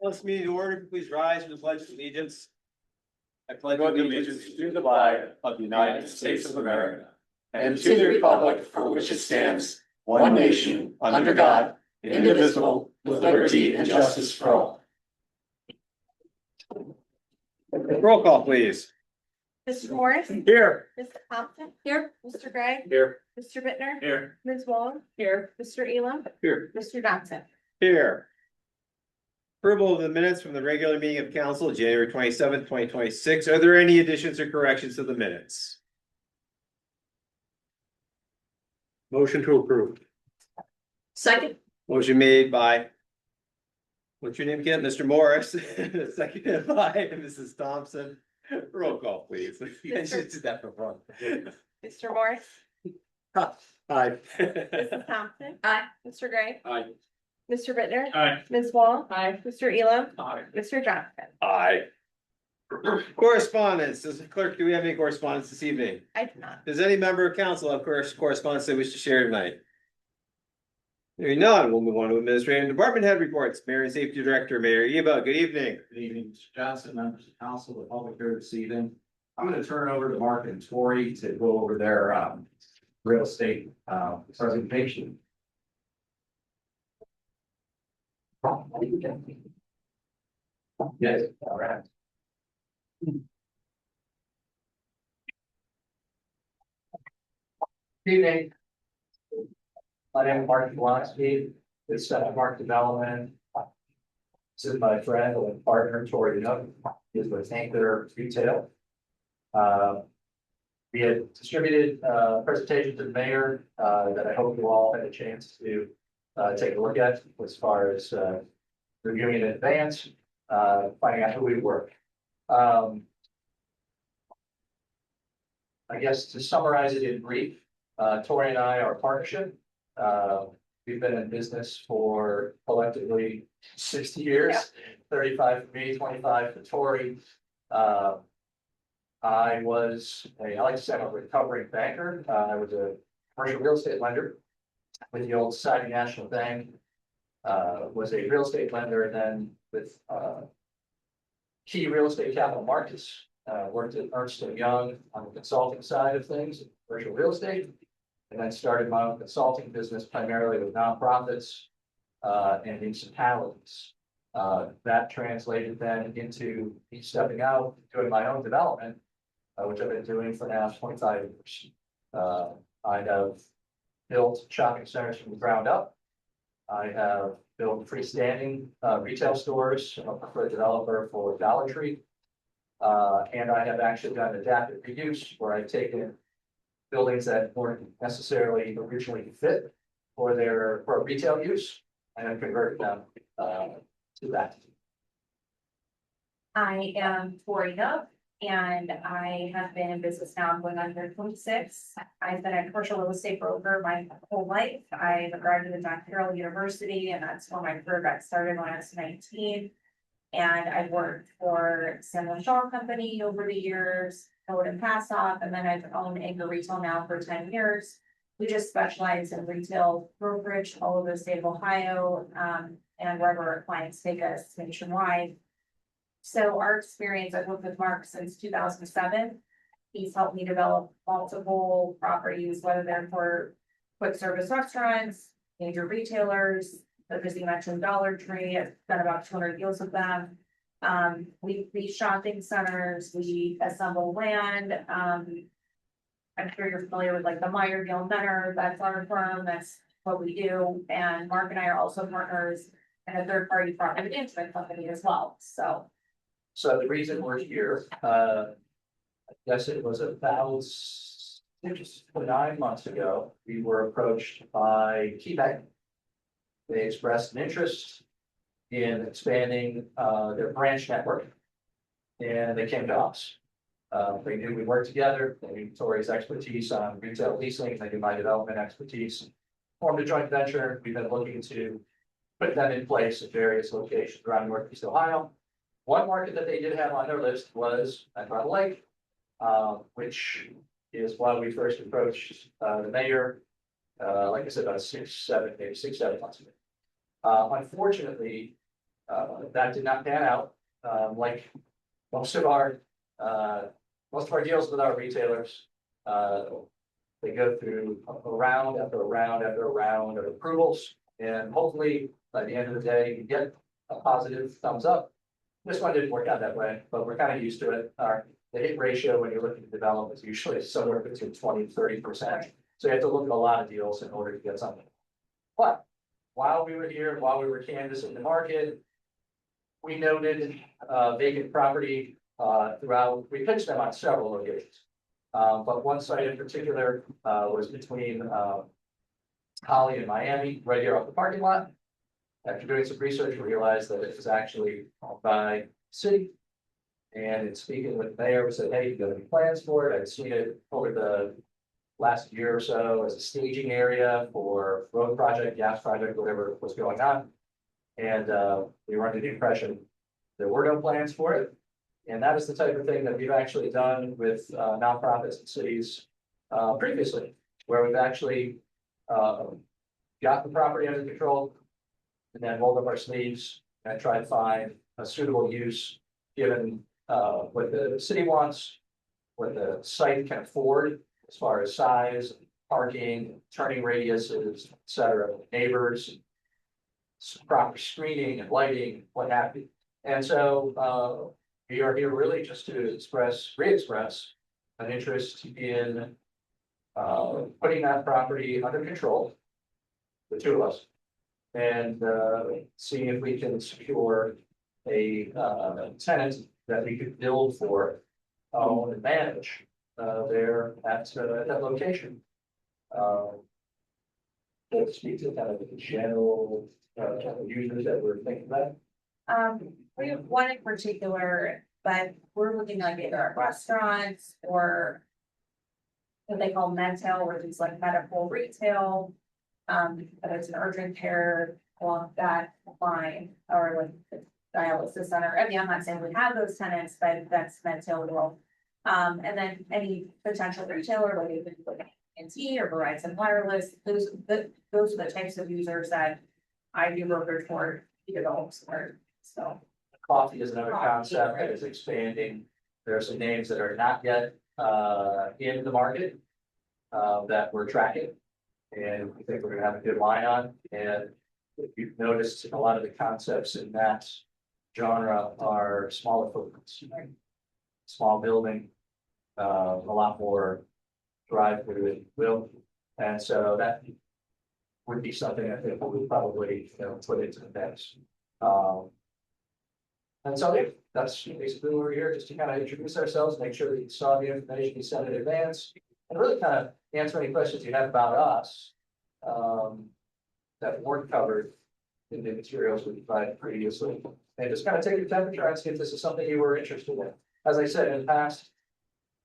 Let's meeting to order. Please rise for the pledge of allegiance. I pledge allegiance to the flag of the United States of America and to the republic for which it stands, one nation, under God, indivisible, with liberty and justice for all. Roll call, please. Mr. Morris. Here. Mr. Thompson. Here. Mr. Gray. Here. Mr. Bittner. Here. Ms. Wall. Here. Mr. Elam. Here. Mr. Johnson. Here. Approval of the minutes from the regular meeting of council, January 27th, 2026. Are there any additions or corrections to the minutes? Motion to approve. Second. Motion made by. What's your name again? Mr. Morris, seconded by Mrs. Thompson. Roll call, please. You guys should do that for fun. Mr. Morris. Aye. Mrs. Thompson. Aye. Mr. Gray. Aye. Mr. Bittner. Aye. Ms. Wall. Aye. Mr. Elam. Aye. Mr. Johnson. Aye. Correspondence. Does the clerk, do we have any correspondence this evening? I do not. Does any member of council have correspondence they wish to share tonight? Hearing none, we'll move on to administrative and department head reports. Mayor and Safety Director, Mayor Eba, good evening. Good evening, Mr. Johnson, members of council, the public here this evening. I'm going to turn it over to Mark and Tori to go over their real estate presentation. Yes, all right. Good evening. My name is Mark Blonsky, with Center Mark Development. This is my friend and partner, Tori Nook, is with Anchor Retail. We had distributed presentation to the mayor that I hope you all had a chance to take a look at as far as reviewing it in advance, finding out who we were. I guess to summarize it in brief, Tori and I are a partnership. We've been in business for collectively 60 years, 35 for me, 25 for Tori. I like to say I'm a recovering banker. I was a commercial real estate lender with the old Society National Bank. Was a real estate lender, and then with Key Real Estate Capital Markets. Worked at Ernst & Young on the consulting side of things, commercial real estate. And then started my own consulting business primarily with nonprofits and municipalities. That translated then into me stepping out, doing my own development, which I've been doing for now 25 years. I have built shopping centers from the ground up. I have built freestanding retail stores for a developer for Dollar Tree. And I have actually done adaptive reuse where I've taken buildings that weren't necessarily originally fit for retail use and then converted them to that. I am Tori Nook, and I have been in business now going on year 26. I've been a commercial real estate broker my whole life. I graduated at Carroll University, and that's where my career got started when I was 19. And I've worked for Samuel Shaw Company over the years, Howard and Passoff, and then I've owned Anchor Retail now for 10 years. We just specialize in retail brokerage all over the state of Ohio, and wherever our clients take us nationwide. So our experience, I've worked with Mark since 2007. He's helped me develop multiple properties, whether they're for quick service restaurants, major retailers, such as you mentioned Dollar Tree. I've done about 200 deals with them. We lease shopping centers, we assemble land. I'm sure you're familiar with like the Meyer Gill Menor, that's our firm, that's what we do. And Mark and I are also partners in a third-party property management company as well, so. So the reason we're here, I guess it was about 6 to 9 months ago, we were approached by KeyBank. They expressed an interest in expanding their branch network, and they came to us. They knew we worked together. They knew Tori's expertise on retail leasing. They knew my development expertise. Formed a joint venture. We've been looking to put that in place at various locations around Northeast Ohio. One market that they did have on their list was Atlantic Lake, which is why we first approached the mayor. Like I said, about 6, 7 months ago. Unfortunately, That did not pan out, like most of our, deals with our retailers. They go through a round after a round after a round of approvals, and hopefully by the end of the day, you get a positive thumbs up. This one didn't work out that way, but we're kind of used to it. The hit ratio when you're looking to develop is usually somewhere between 20 and 30%. So you have to look at a lot of deals in order to get something. But while we were here, while we were canvassing the market, we noted vacant property throughout. We pitched them on several locations. But one site in particular was between Holly and Miami, right here off the parking lot. After doing some research, we realized that it was actually owned by the city. And in speaking with the mayor, we said, hey, you got any plans for it? I'd seen it over the last year or so as a staging area for road project, gas project, whatever was going on. And we were under the impression there were no plans for it. And that is the type of thing that we've actually done with nonprofits and cities previously, where we've actually got the property under control and then rolled up our sleeves and tried to find a suitable use given what the city wants, what the site can afford as far as size, parking, turning radiuses, et cetera, neighbors, proper screening and lighting, what have you. And so we are here really just to re-express an interest in putting that property under control, the two of us, and seeing if we can secure a tenant that we could build for, own and manage there at that location. Let's speak to kind of the general kind of users that we're thinking about. We have one in particular, but we're looking like either at restaurants or what they call medtail, which is like medical retail. But it's an urgent care along that line, or like the dialysis center. I mean, I'm not saying we have those tenants, but that's medtail world. And then any potential retailer, like even like AT&T or Verizon Wireless, those are the types of users that I do brokerage for, either the home store. So Coffee is another concept that is expanding. There are some names that are not yet in the market that we're tracking. And we think we're gonna have a good line on. And if you've noticed, a lot of the concepts in that genre are smaller footprints. Small building, a lot more drive-through, if you will. And so that would be something I think we would probably, put into the mix. And so yeah, that's basically why we're here, just to kind of introduce ourselves, make sure that you saw the information you sent in advance, and really kind of answer any questions you have about us that weren't covered in the materials we provided previously. And just kind of take your temperature and see if this is something you were interested in. As I said in the past,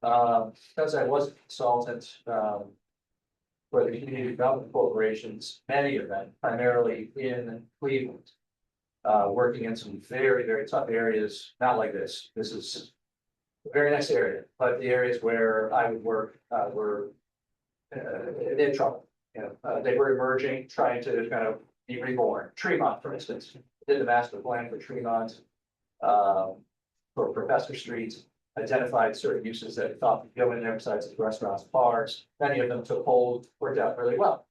because I was a consultant for the community development corporations, many of them primarily in Cleveland, working in some very, very tough areas, not like this. This is a very nice area, but the areas where I would work were in trouble. They were emerging, trying to kind of be reborn. Tremont, for instance, did the master plan for Tremont for Professor Street, identified certain uses that he thought would go in there besides the restaurants, bars. Many of them took hold, worked out really well.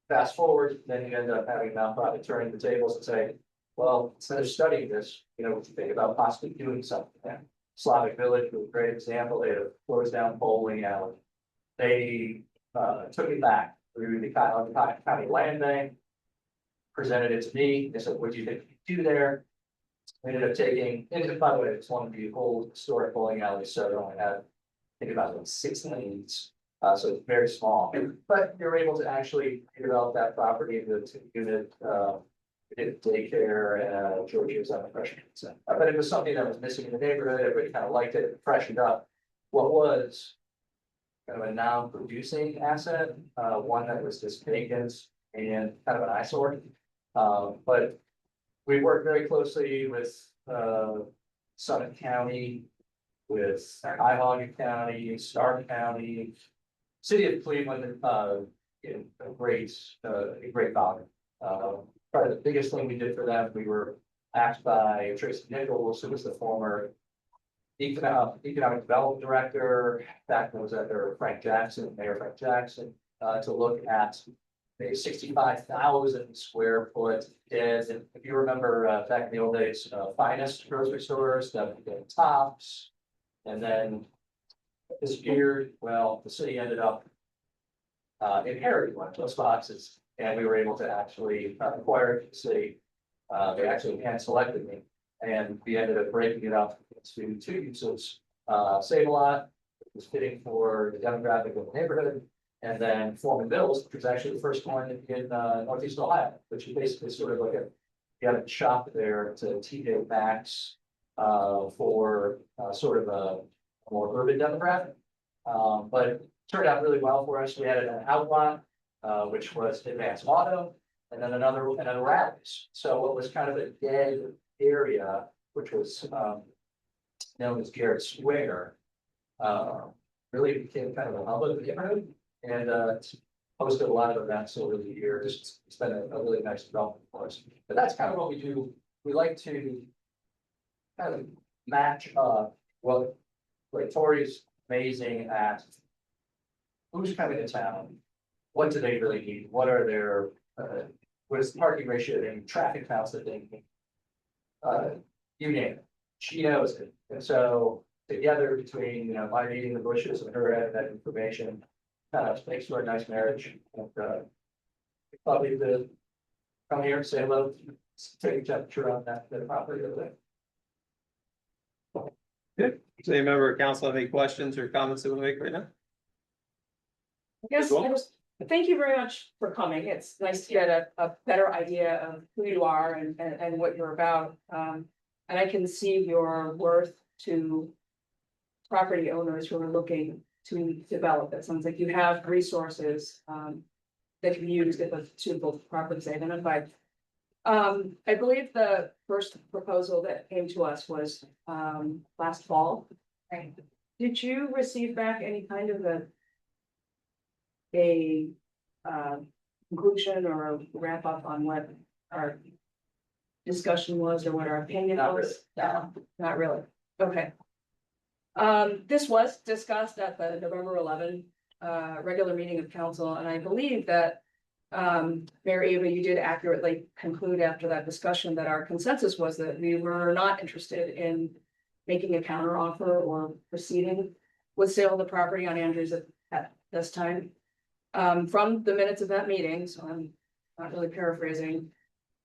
Fast forward, then you end up having a nonprofit turning the tables and say, well, instead of studying this, what you think about possibly doing something there. Slavic Village was a great example. They had a closed down bowling alley. They took it back through the county land bank, presented it to me. They said, what do you think you do there? We ended up taking, and by the way, it's one of the old historic bowling alleys, so it only had, I think about 6 lanes. So it's very small, but you're able to actually develop that property into a unit, daycare, Georgia's on the freshman. But it was something that was missing in the neighborhood. Everybody kind of liked it, freshened up what was kind of a non-producing asset, one that was just vacant and kind of an eyesore. But we worked very closely with Summit County, with Cuyahoga County, Stark County, City of Cleveland, a great volume. probably the biggest thing we did for them, we were asked by Tracy Nichols, who was the former economic development director, back when I was under Frank Jackson, Mayor Frank Jackson, to look at a 65,000 square foot den. And if you remember, back in the old days, Finest grocery stores, that would get Tops. And then disappeared. Well, the city ended up inheriting one of those boxes, and we were able to actually acquire it from the city. They actually hand selected me, and we ended up breaking it up into two uses. Save a Lot, it was fitting for the demographic of the neighborhood, and then Foreman Mills, which was actually the first one in Northeast Ohio, which is basically sort of like you had a shop there to TJ Maxx for sort of a more urban demographic. But it turned out really well for us. We had an outlot, which was Advanced Auto, and then another Rallies. So what was kind of a dead area, which was known as Garrett Square, really became kind of a hub of the neighborhood, and hosted a lot of events over the years. It's been a really nice development for us. But that's kind of what we do. We like to kind of match up what, like Tori's amazing at who's coming to town, what do they really need, what are their, what is the parking ratio and traffic counts that they need. You name it, she knows it, and so together between, you know, my meeting the bushes and her having that information, makes for a nice marriage. And probably the come here and say hello, take a temperature on that property over there. Good. Does any member of council have any questions or comments they want to make right now? Yes, Cool. thank you very much for coming. It's nice to get a better idea of who you are and what you're about. And I can see your worth to property owners who are looking to develop. It sounds like you have resources that can be used if a suitable property is identified. I believe the first proposal that came to us was last fall. Right. Did you receive back any kind of a conclusion or a wrap up on what our discussion was or what our opinion Not was? really. No, not really. Okay. This was discussed at the November 11 regular meeting of council, and I believe that Mayor Ava, you did accurately conclude after that discussion that our consensus was that we were not interested in making a counteroffer or proceeding with sale of the property on Andrews at this time. From the minutes of that meeting, so I'm not really paraphrasing,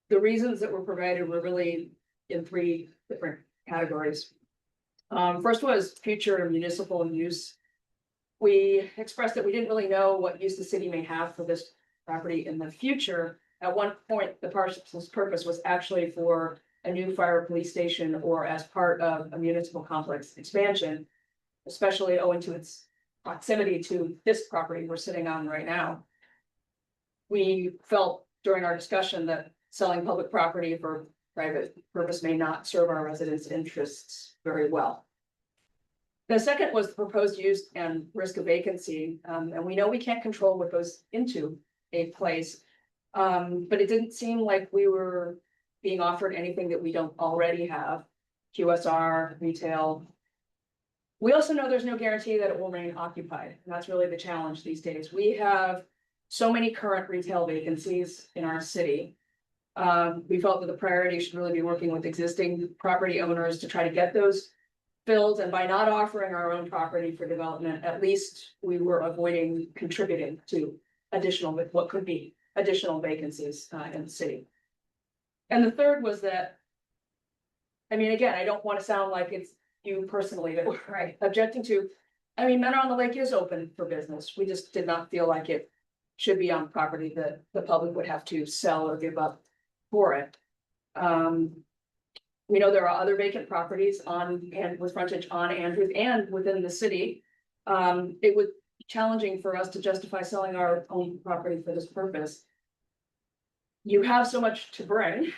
the reasons that were provided were really in three different categories. First was future municipal use. We expressed that we didn't really know what use the city may have for this property in the future. At one point, the parcel's purpose was actually for a new fire police station or as part of a municipal complex expansion, especially owing to its proximity to this property we're sitting on right now. We felt during our discussion that selling public property for private purpose may not serve our residents' interests very well. The second was the proposed use and risk of vacancy, and we know we can't control what goes into a place, but it didn't seem like we were being offered anything that we don't already have, QSR, retail. We also know there's no guarantee that it will remain occupied, and that's really the challenge these days. We have so many current retail vacancies in our city. We felt that the priority should really be working with existing property owners to try to get those filled, and by not offering our own property for development, at least we were avoiding contributing to additional, what could be additional vacancies in the city. And the third was that, I mean, again, I don't want to sound like it's you personally that we're objecting to. I mean, Mentor on the Lake is open for business. We just did not feel like it should be on property that the public would have to sell or give up for it. We know there are other vacant properties on and with frontage on Andrews and within the city. It would be challenging for us to justify selling our own property for this purpose. You have so much to bring.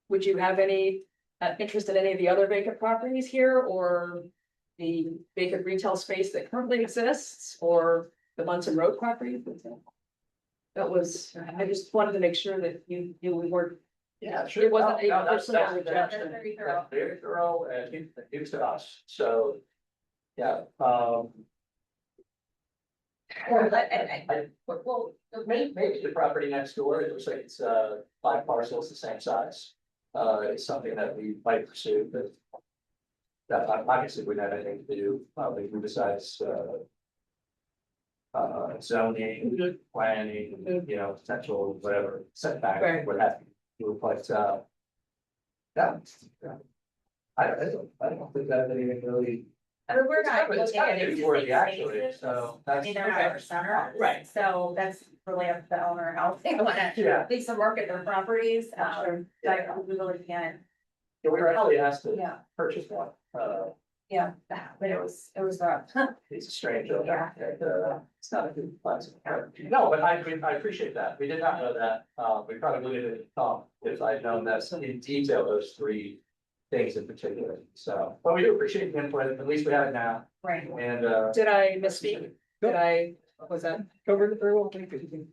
Would you have any interest in any of the other vacant properties here, or the vacant retail space that currently exists, or the Munson Road property, for example? That was, I just wanted to make sure that you knew we weren't. Yeah, sure. It wasn't a No, that's- personal that's- rejection. That's very thorough. That's very thorough and news to us, so, yeah, Well, well, maybe the property next door, it looks like it's, 5 parcels the same size. It's something that we might pursue, but that obviously would have anything to do, probably besides, zoning, planning, you know, potential, whatever, setback, Right. what have you, but, yeah. I don't think that anything really. I mean, we're not It's looking kind at of existing newsworthy, actually, spaces. so I that's. mean, they're not for summer. Right. So that's really up to the owner how they wanna, Yeah. they some market their properties, like, we really can't, We were actually asked to yeah, purchase one, yeah, but it was, it's a strange, Yeah. it's not a good place. No, but I appreciate that, we did not know that, we probably would have thought if I'd known that in detail, those 3 things in particular, so, but we do appreciate the input, at least we have it now, right. and, Did I misspeak? Was that covered very well? Thank you.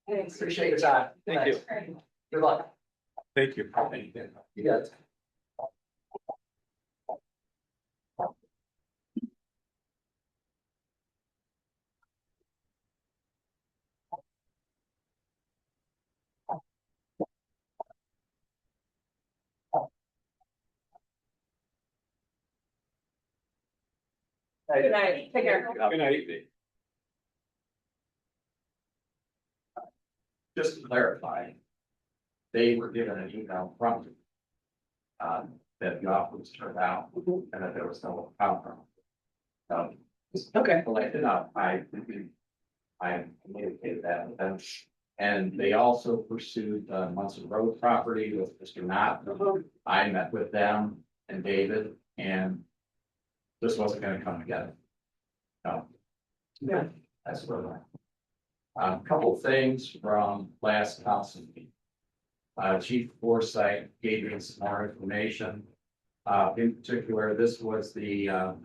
appreciate your time. Thank you. Thanks. Good luck. Thank you. You got it. Good night, take care. Good night. Just to clarify, they were given an email from that the offer was turned out and that there was no outcome. Okay. Collected up, I communicated that with them. And they also pursued the Munson Road property with Mr. Knott. I met with them and David, and this wasn't gonna come together. No. Yeah. That's what I. Couple things from last council meeting. Chief Forsythe gave me some more information. In particular, this was the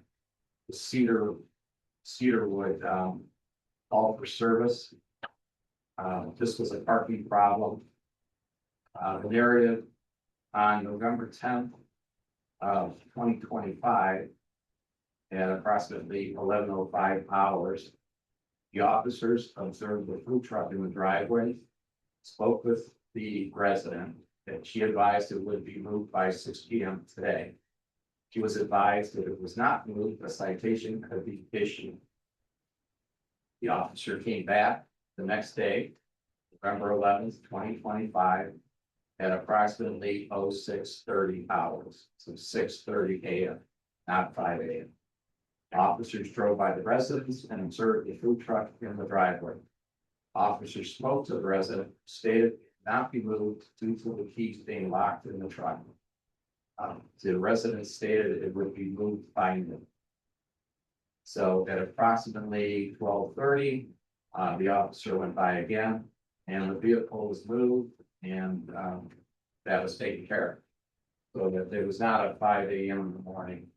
Cedarwood, call for service. This was a parking problem. The narrative on November 10th of 2025 at approximately 11:05 hours. The officers observed the food truck in the driveway, spoke with the resident, that she advised it would be moved by 6 p.m. today. She was advised that if it was not moved, a citation could be issued. The officer came back the next day, November 11th, 2025, at approximately 06:30 hours, so 6:30 a.m., not 5 a.m. Officers drove by the residence and observed the food truck in the driveway. Officers spoke to the resident, stated it could not be moved due to the keys being locked in the truck. The resident stated it would be moved by noon. So at approximately 12:30, the officer went by again, and the vehicle was moved, and that was taken care of. So that there was not a 5 a.m. in the morning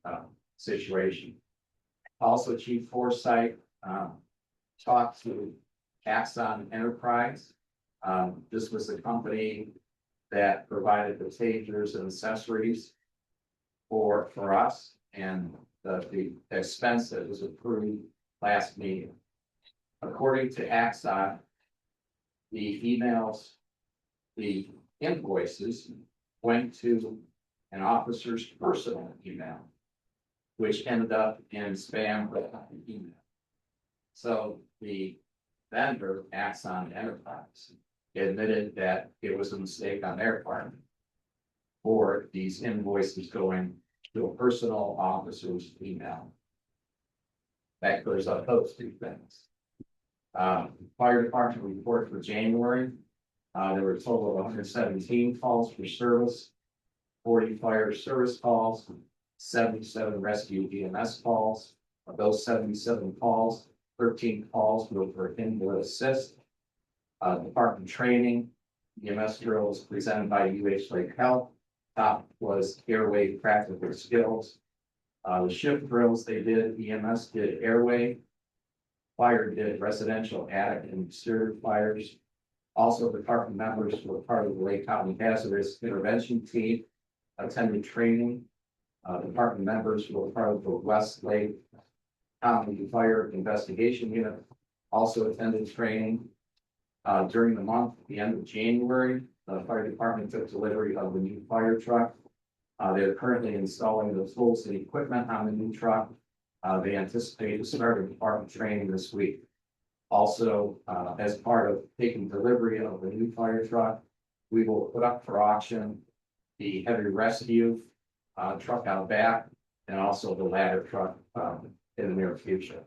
situation. Also, Chief Forsythe talked to Axon Enterprise. This was the company that provided the tasers and accessories for us, and the expense that was approved last meeting. According to Axon, the emails, the invoices went to an officer's personal email, which ended up in spam email. So the vendor, Axon Enterprise, admitted that it was a mistake on their part for these invoices going to a personal officer's email. That clears up those 2 things. Fire department report for January. There were a total of 117 calls for service, 40 fire service calls, 77 rescue EMS calls. Of those 77 calls, 13 calls were for invalid assist. Department training, EMS drills presented by UH Lake Health. Top was airway practical skills. The shift drills they did, EMS did airway. fire did residential attic and exterior fires. Also, department members were part of the Lake County Hazardous Intervention Team, attended training. Department members were part of the West Lake County Fire Investigation Unit, also attended training. During the month, at the end of January, the fire department took delivery of the new fire truck. They're currently installing the tools and equipment on the new truck. They anticipate to start department training this week. Also, as part of taking delivery of the new fire truck, we will put up for auction the heavy rescue truck out back, and also the ladder truck in the near future.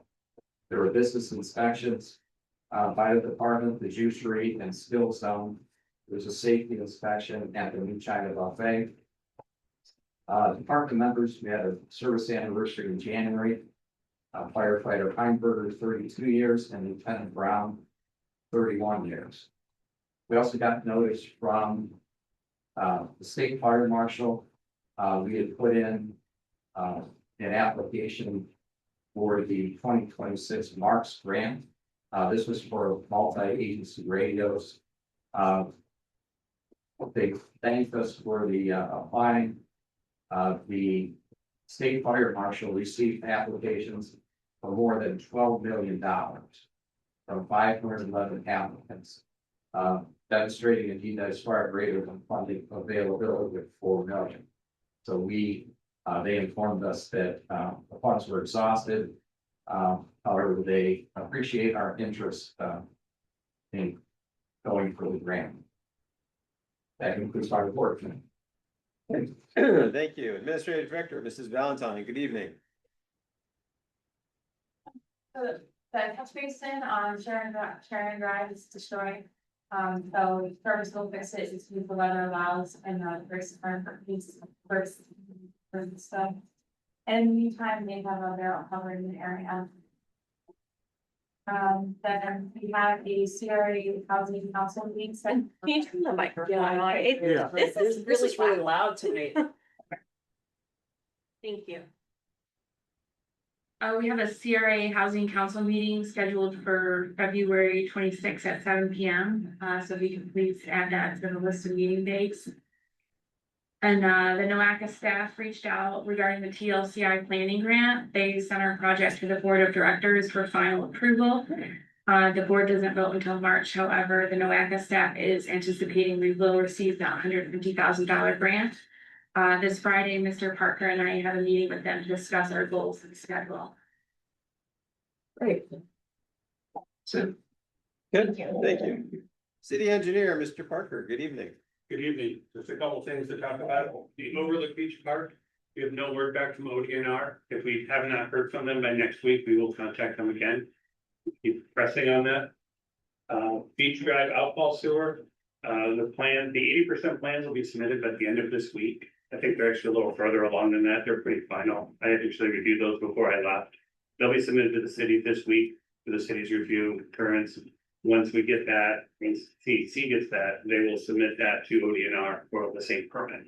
There were business inspections by the department, the juicery and still zone. There's a safety inspection at the new China buffet. Department members, we had a service anniversary in January. Firefighter Heinberger, 32 years, and Lieutenant Brown, 31 years. We also got notice from the state fire marshal. We had put in an application for the 2026 Marks grant. This was for multi-agency radios. They thanked us for the applying. The state fire marshal received applications for more than $12 million from 511 applicants, demonstrating a DDI's far greater than funding availability of $4 million. So they informed us that the funds were exhausted. However, they appreciate our interest in going for the grant. That concludes my report. Thank you. Administrative Director, Mrs. Valentine, good evening. The catch basin on Sharon Drive is destroyed. So service will fix it as soon as the weather allows, and the first stuff. And in the meantime, they have a barrel covered in the area. Then we have a CRA housing council meeting. Can you turn the microphone on? This is really loud tonight. Thank you. We have a CRA Housing Council meeting scheduled for February 26th at 7 p.m. So if you can please add that to the list of meeting dates. And the NOACA staff reached out regarding the TLCI planning grant. They sent our project to the board of directors for final approval. The board doesn't vote until March. However, the NOACA staff is anticipating we will receive that $150,000 grant. This Friday, Mr. Parker and I have a meeting with them to discuss our goals and schedule. Great. Good, thank you. City Engineer, Mr. Parker, good evening. Good evening. Just a couple things to talk about. The Overlook Beach Park, we have no word back from ODNR. If we have not heard from them by next week, we will contact them again. Keep pressing on that. Beach Drive outfall sewer, the 80% plans will be submitted by the end of this week. I think they're actually a little further along than that. They're pretty final. I had actually reviewed those before I left. They'll be submitted to the city this week for the city's review currents. Once we get that, once CEC gets that, they will submit that to ODNR for the same permit.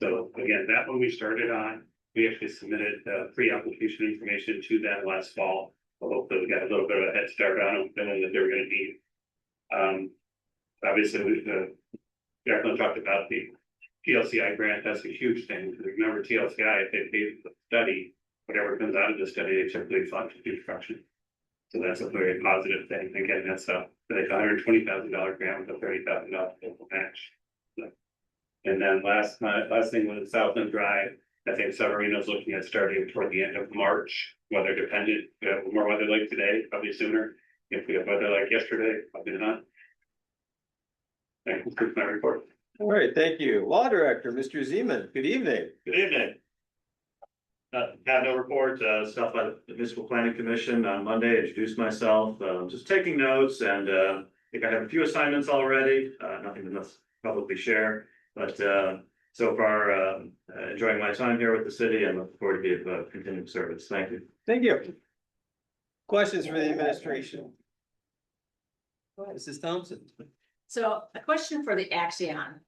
So again, that one we started on, we actually submitted pre-application information to them last fall. So hopefully we got a little bit of a head start on them, knowing that they're going to need. Obviously, we've definitely talked about the TLCI grant. That's a huge thing. Because remember, TLCI, if they pay for the study, whatever comes out of the study, they typically fund construction. So that's a very positive thing. Again, that's like $120,000 grant with a $30,000 local match. And then last thing was Southland Drive. I think Severino's looking at starting toward the end of March, weather dependent. We have more weather like today, probably sooner. If we have weather like yesterday, probably not. That concludes my report. All right, thank you. Law Director, Mr. Zeman, good evening. Good evening. Had no report, stuff by the Municipal Planning Commission on Monday, introduced myself, just taking notes, and I think I have a few assignments already, nothing to publicly share, but so far enjoying my time here with the city and looking forward to be of continued service. Thank you. Thank you. Questions for the administration? Mrs. Thompson. So a question for the Axion.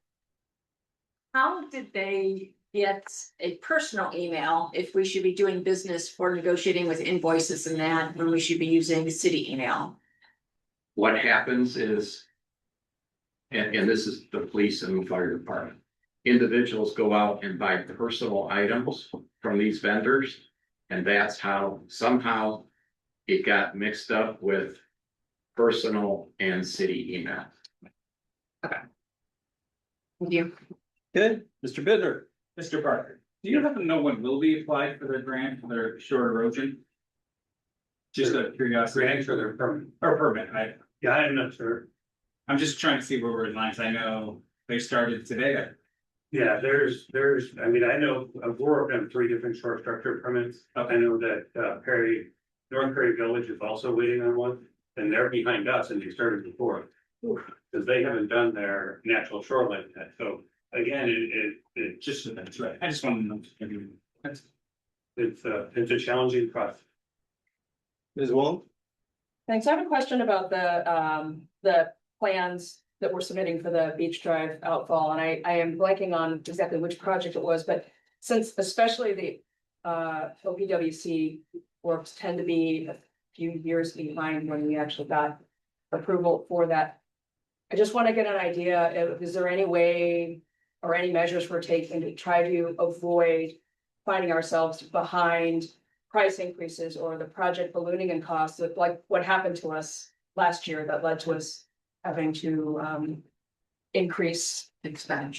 How did they get a personal email if we should be doing business for negotiating with invoices and that, when we should be using city email. What happens is. And this is the police and fire department. Individuals go out and buy personal items from these vendors. And that's how somehow it got mixed up with personal and city email. Thank you. Good, Mr. Bittner. Mr. Parker, do you happen to know when will be applied for the grant for their shore erosion? Just out of curiosity. Grant for their permit. Or permit, Yeah, I'm not sure. I'm just trying to see where we're in lines. I know they started today. Yeah, I mean, I know, we're working on 3 different shore structure permits. I know that, North Prairie Village is also waiting on one, and they're behind us, and they started before. Because they haven't done their natural shoreline yet, so again, it Just, that's right. I just wanted to know. Maybe that's- it's a challenging process. Ms. Wong? Thanks. I have a question about the plans that we're submitting for the Beach Drive outfall, and I am blanking on exactly which project it was, but since especially the OPWC works tend to be a few years behind when we actually got approval for that. I just want to get an idea, is there any way or any measures we're taking to try to avoid finding ourselves behind price increases or the project ballooning in costs, like what happened to us last year that led to us having to increase the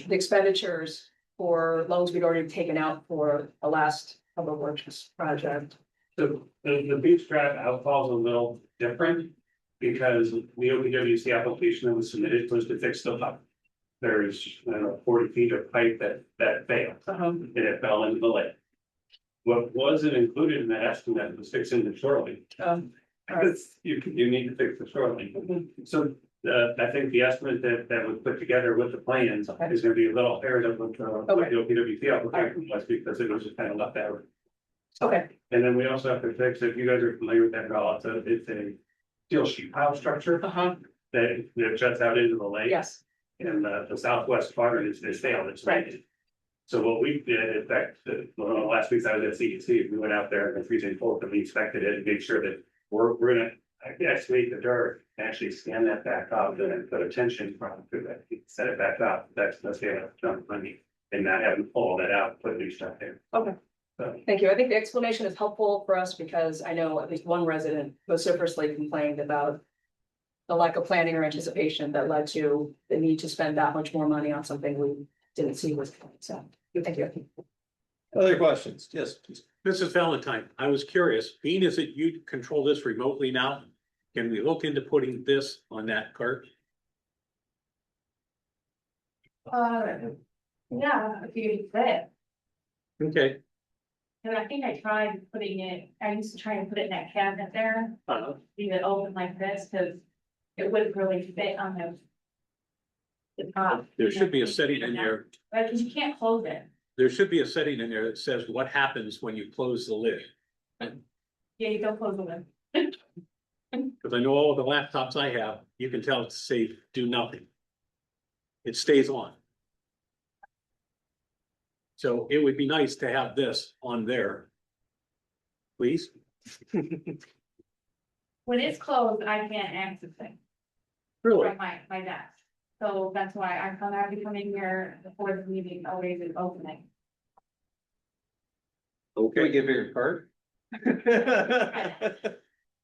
expenditures for loans we'd already taken out for the last public works project. So the beach drive outfall is a little different because the OPWC application that was submitted was to fix the pipe. There's, I don't know, 40 feet of pipe that failed and it fell into the lake. What wasn't included in that estimate was fixing the shoreline. Because you need to fix the shoreline. So I think the estimate that was put together with the plans is gonna be a little higher than what the OPWC application was because it was just kind of left out. Okay, And then we also have to fix, if you guys are familiar with that, well, it's a steel sheet pile structure that juts out into the lake. yes, And the southwest quadrant is failed, it's Right. rated. So what we did, in fact, last week I was at CDC, we went out there in the freezing cold and we inspected it and made sure that we're gonna excavate the dirt, actually scan that back up, then put a tension from through that, set it back up, that's the jump money. And not having to pull all that out, put new stuff in. Okay. So, thank you. I think the explanation is helpful for us because I know at least one resident vociferously complained about the lack of planning or anticipation that led to the need to spend that much more money on something we didn't see was coming. So, thank you. Other questions? Yes, please. Mrs. Valentine, I was curious, being as that you control this remotely now, can we look into putting this on that cart? Yeah, if you fit. Okay. And I think I tried putting it, I used to try and put it in that cabinet there, leave it open like this, cause it wouldn't really fit on the top. There should be a setting in there, But cause you can't close it. there should be a setting in there that says what happens when you close the lid. Yeah, you don't close the lid. Because I know all the laptops I have, you can tell it to say, do nothing. It stays on. So it would be nice to have this on there. Please? When it's closed, I can't access it Really? from my desk. So that's why I thought I'd be coming here before the meeting, always is opening. Can we give you a card?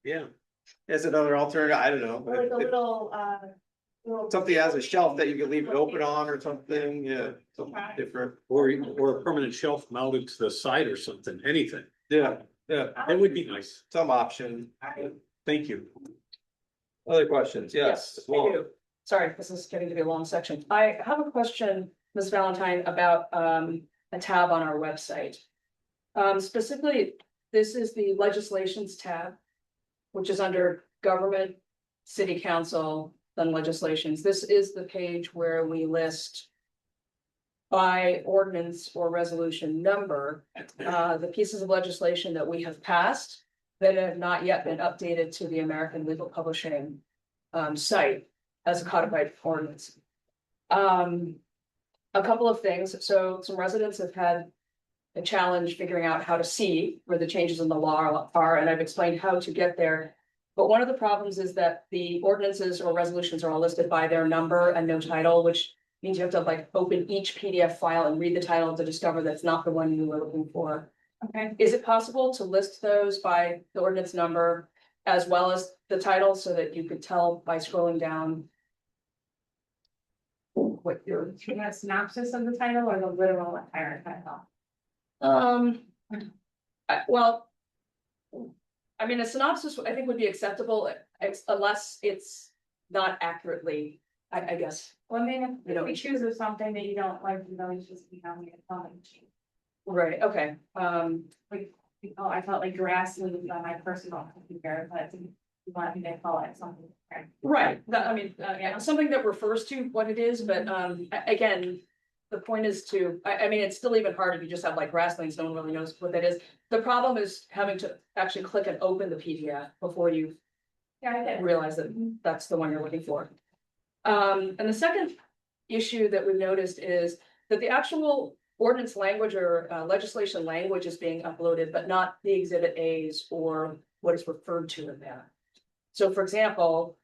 Yeah. As another alternative, I don't know. Or like a little, Something has a shelf that you can leave it open on or something, yeah, something different. Or a permanent shelf mounted to the side or something, anything. Yeah, yeah, That would be nice. some option. Thank you. Other questions? Yes. Thank you. Sorry, this is getting to be a long section. I have a question, Ms. Valentine, about a tab on our website. Specifically, this is the legislations tab, which is under government, city council, then legislations. This is the page where we list by ordinance or resolution number, the pieces of legislation that we have passed that have not yet been updated to the American Legal Publishing site as a codified ordinance. a couple of things. So some residents have had a challenge figuring out how to see where the changes in the law are, and I've explained how to get there. But one of the problems is that the ordinances or resolutions are all listed by their number and no title, which means you have to like open each PDF file and read the title to discover that's not the one you were looking for. Okay. Is it possible to list those by the ordinance number as well as the title so that you could tell by scrolling down what you're, You want a synopsis of the title or the literal entire title? well, I mean, a synopsis I think would be acceptable unless it's not accurately, I guess. Well, I mean, You if know, we choose of something that you don't like, you know, it's just, you know, we can Right, okay, like, oh, I felt like grassland on my personal computer, but you want me to call it something. Okay. right, that, I mean, yeah, something that refers to what it is, but, again. The point is to, I mean, it's still even hard if you just have like grasslands, no one really knows what that is. The problem is having to actually click and open the PDF before you Yeah, I did. realize that that's the one you're looking for. And the second issue that we've noticed is that the actual ordinance language or legislation language is being uploaded, but not the exhibit A's or what is referred to in that. So for example,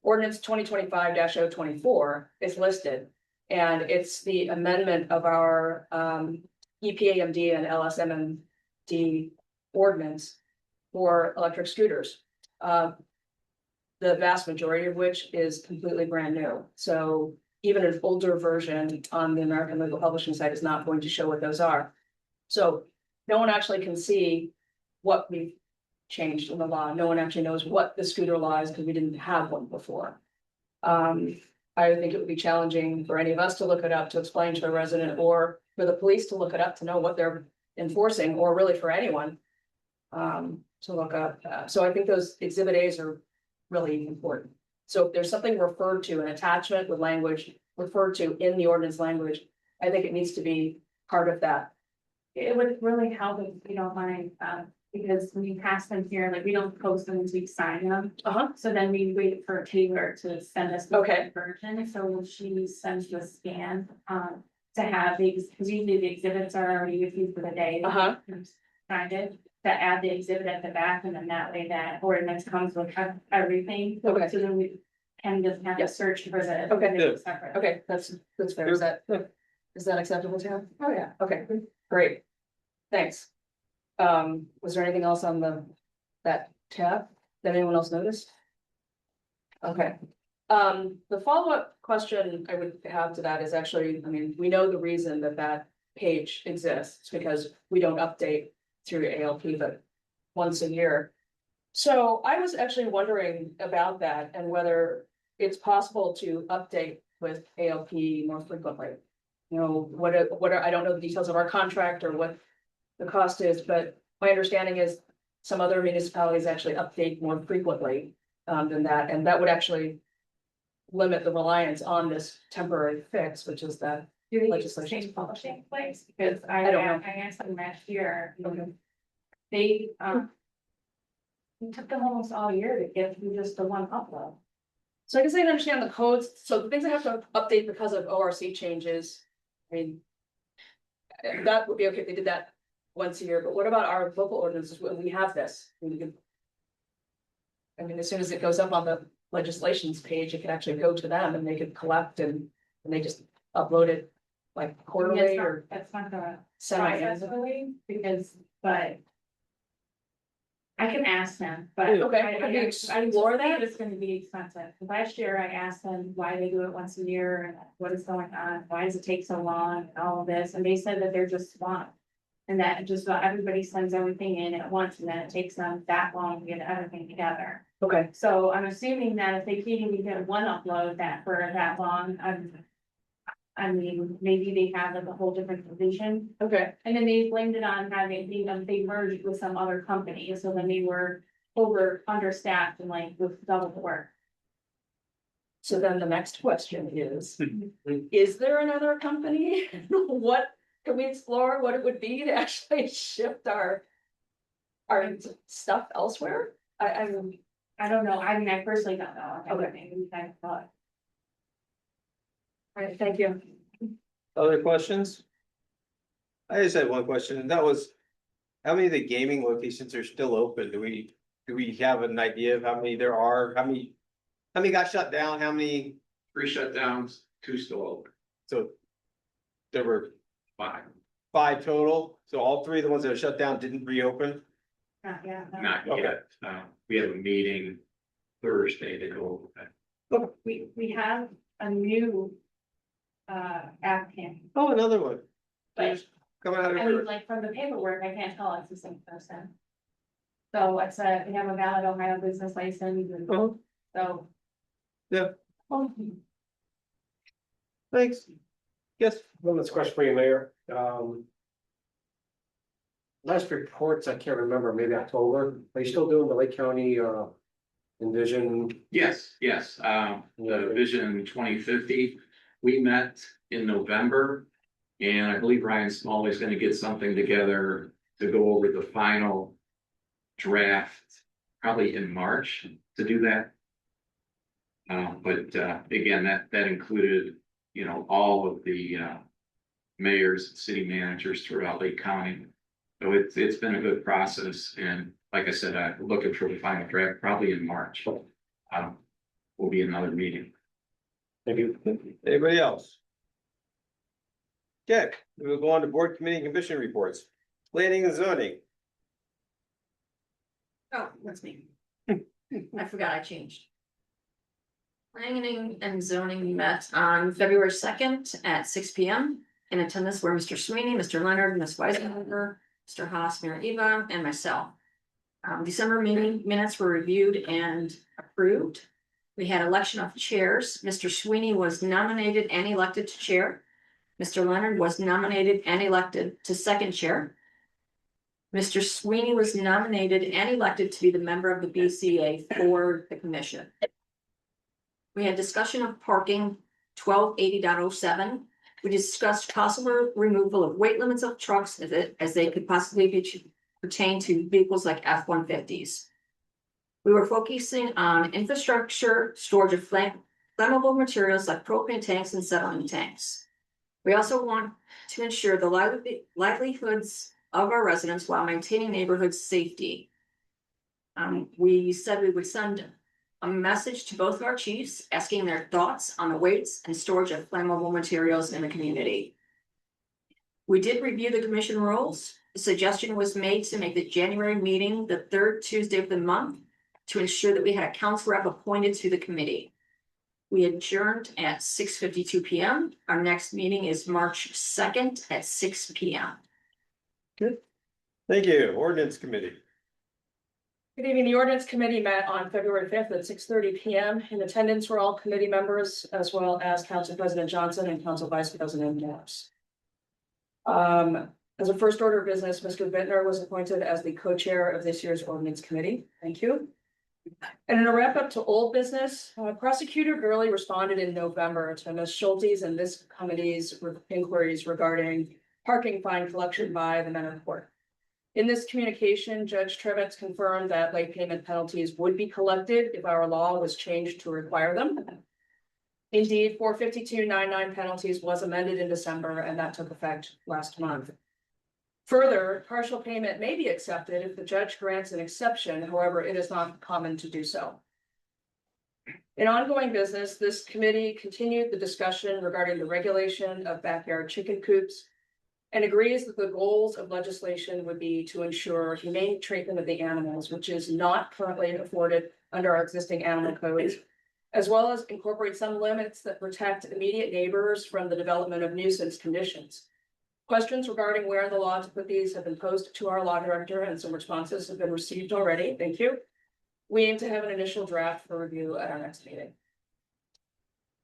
ordinance 2025-024 is listed, and it's the amendment of our EPAMD and LSMMD ordinance for electric scooters. The vast majority of which is completely brand new. So even an older version on the American Legal Publishing site is not going to show what those are. So no one actually can see what we've changed in the law. No one actually knows what the scooter law is because we didn't have one before. I would think it would be challenging for any of us to look it up, to explain to a resident, or for the police to look it up to know what they're enforcing, or really for anyone to look up. So I think those exhibit A's are really important. So if there's something referred to, an attachment with language referred to in the ordinance language, I think it needs to be part of that. It would really help if you don't mind, because when you pass them here, like, we don't post them until we sign them. So then we wait for Taylor to send us the Okay. version, so when she sends the scan, to have these, because usually the exhibits are already with you for the day. Signed it, to add the exhibit at the back, and then that way that ordinance comes with everything. Okay. So then we can just have to Yes. search for the. Okay. the separate. Okay, that's fair. Is that acceptable to you? Oh, yeah. Okay, great. Thanks. Was there anything else on that tab that anyone else noticed? Okay. The follow-up question I would have to that is actually, I mean, we know the reason that page exists because we don't update through ALP, but once a year. So I was actually wondering about that and whether it's possible to update with ALP more frequently. You know, what are, I don't know the details of our contract or what the cost is, but my understanding is some other municipalities actually update more frequently than that, and that would actually limit the reliance on this temporary fix, which is that. Do they use the Legislation. same publishing place? Because I don't know. I asked them last year. Okay. They, it took them almost all year to get through just the one upload. So I guess I didn't understand the codes, so the things I have to update because of ORC changes, I mean. That would be okay if they did that once a year, but what about our local ordinances when we have this? I mean, as soon as it goes up on the legislations page, it can actually go to them and they could collect and they just upload it like quarterly or That's not the semi. process really, because, but. I can ask them, but. Okay, could we explore that? It's gonna be expensive. Last year I asked them why they do it once a year and what is going on, why does it take so long and all of this, and they said that they're just swamped. And that just about everybody sends everything in at once, and then it takes them that long to get everything together. Okay, So I'm assuming that if they can't even get one upload that for that long, I mean, maybe they have like a whole different division. okay, And then they blamed it on having, they merged with some other company, so then they were understaffed and like with double the work. so then the next question is there another company? What can we explore what it would be to actually shift our stuff elsewhere? I I don't know, I mean, I personally don't know. Okay. Maybe we kind of thought. all right, thank you. Other questions? I just had one question, and that was, how many of the gaming locations are still open? Do we have an idea of how many there are? How many got shut down? How many? 3 shutdowns, 2 still open, So there were 5, 5 total, so all 3 of the ones that are shut down didn't reopen? Yeah. not Okay. yet. We have a meeting Thursday to go over that. We have a new applicant, Oh, another one. but Coming out of I mean, her. like from the paperwork, I can't tell it's the same person. So we have a valid Ohio business license and Oh, so. yeah, Oh, thanks. Yes, One last question for you, Mayor. Last reports, I can't remember, maybe October. Are you still doing the Lake County Envision? Yes, the Vision 2050, we met in November. And I believe Ryan Smalley is gonna get something together to go over the final draft, probably in March to do that. But again, that included, all of the mayors, and city managers throughout Lake County. So it's been a good process, and like I said, I'm looking for the final draft probably in March. Will be another meeting. Thank you. Anybody else? Okay, we will go on to board committee and commission reports. Planning and zoning. Oh, that's me. I forgot I changed. Planning and zoning met on February 2nd at 6 p.m. In attendance were Mr. Sweeney, Mr. Leonard, Ms. Weisenberger, Mr. Haas, Mayor Eva, and myself. December meeting minutes were reviewed and approved. We had election of chairs. Mr. Sweeney was nominated and elected to chair. Mr. Leonard was nominated and elected to second chair. Mr. Sweeney was nominated and elected to be the member of the BCA for the commission. We had discussion of parking 1280.07. We discussed possible removal of weight limits of trucks as they could possibly be pertain to vehicles like F-150s. We were focusing on infrastructure, storage of flammable materials like propane tanks and settling tanks. We also want to ensure the livelihoods of our residents while maintaining neighborhood safety. We said we would send a message to both of our chiefs asking their thoughts on the weights and storage of flammable materials in the community. We did review the commission rules. The suggestion was made to make the January meeting the 3rd Tuesday of the month to ensure that we had a council rep appointed to the committee. We adjourned at 6:52 p.m. Our next meeting is March 2nd at 6 p.m. Good. Thank you. Ordinance committee. Good evening. The ordinance committee met on February 5th at 6:30 p.m. In attendance were all committee members as well as Council President Johnson and Council Vice President Morris. As a first order of business, Mr. Bittner was appointed as the co-chair of this year's ordinance committee. Thank you. And in a wrap up to old business, Prosecutor Gurley responded in November to Ms. Schulte's and this committee's inquiries regarding parking fine collection by the Menor Court. In this communication, Judge Trevitz confirmed that late payment penalties would be collected if our law was changed to require them. Indeed, 452.99 penalties was amended in December, and that took effect last month. Further, partial payment may be accepted if the judge grants an exception, however, it is not common to do so. In ongoing business, this committee continued the discussion regarding the regulation of backyard chicken coops and agrees that the goals of legislation would be to ensure humane treatment of the animals, which is not currently afforded under our existing animal codes, as well as incorporate some limits that protect immediate neighbors from the development of nuisance conditions. Questions regarding where in the law to put these have been posed to our law director, and some responses have been received already. Thank you. We aim to have an initial draft for review at our next meeting.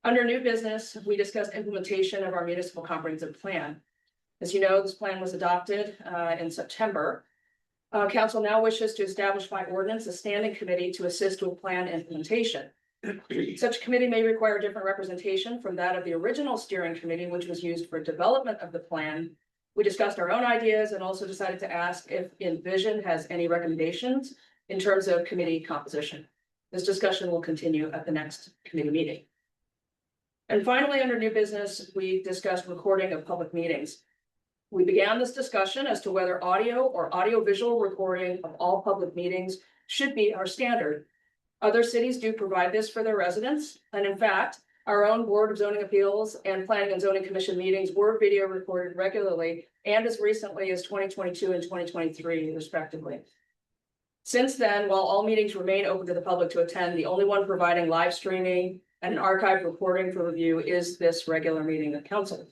Under new business, we discussed implementation of our municipal comprehensive plan. As you know, this plan was adopted in September. Council now wishes to establish by ordinance a standing committee to assist with plan implementation. Such committee may require different representation from that of the original steering committee, which was used for development of the plan. We discussed our own ideas and also decided to ask if Envision has any recommendations in terms of committee composition. This discussion will continue at the next committee meeting. And finally, under new business, we discussed recording of public meetings. We began this discussion as to whether audio or audiovisual recording of all public meetings should be our standard. Other cities do provide this for their residents, and in fact, our own Board of Zoning Appeals and Planning and Zoning Commission meetings were video recorded regularly and as recently as 2022 and 2023 respectively. Since then, while all meetings remain open to the public to attend, the only one providing live streaming and an archived recording for review is this regular meeting of council.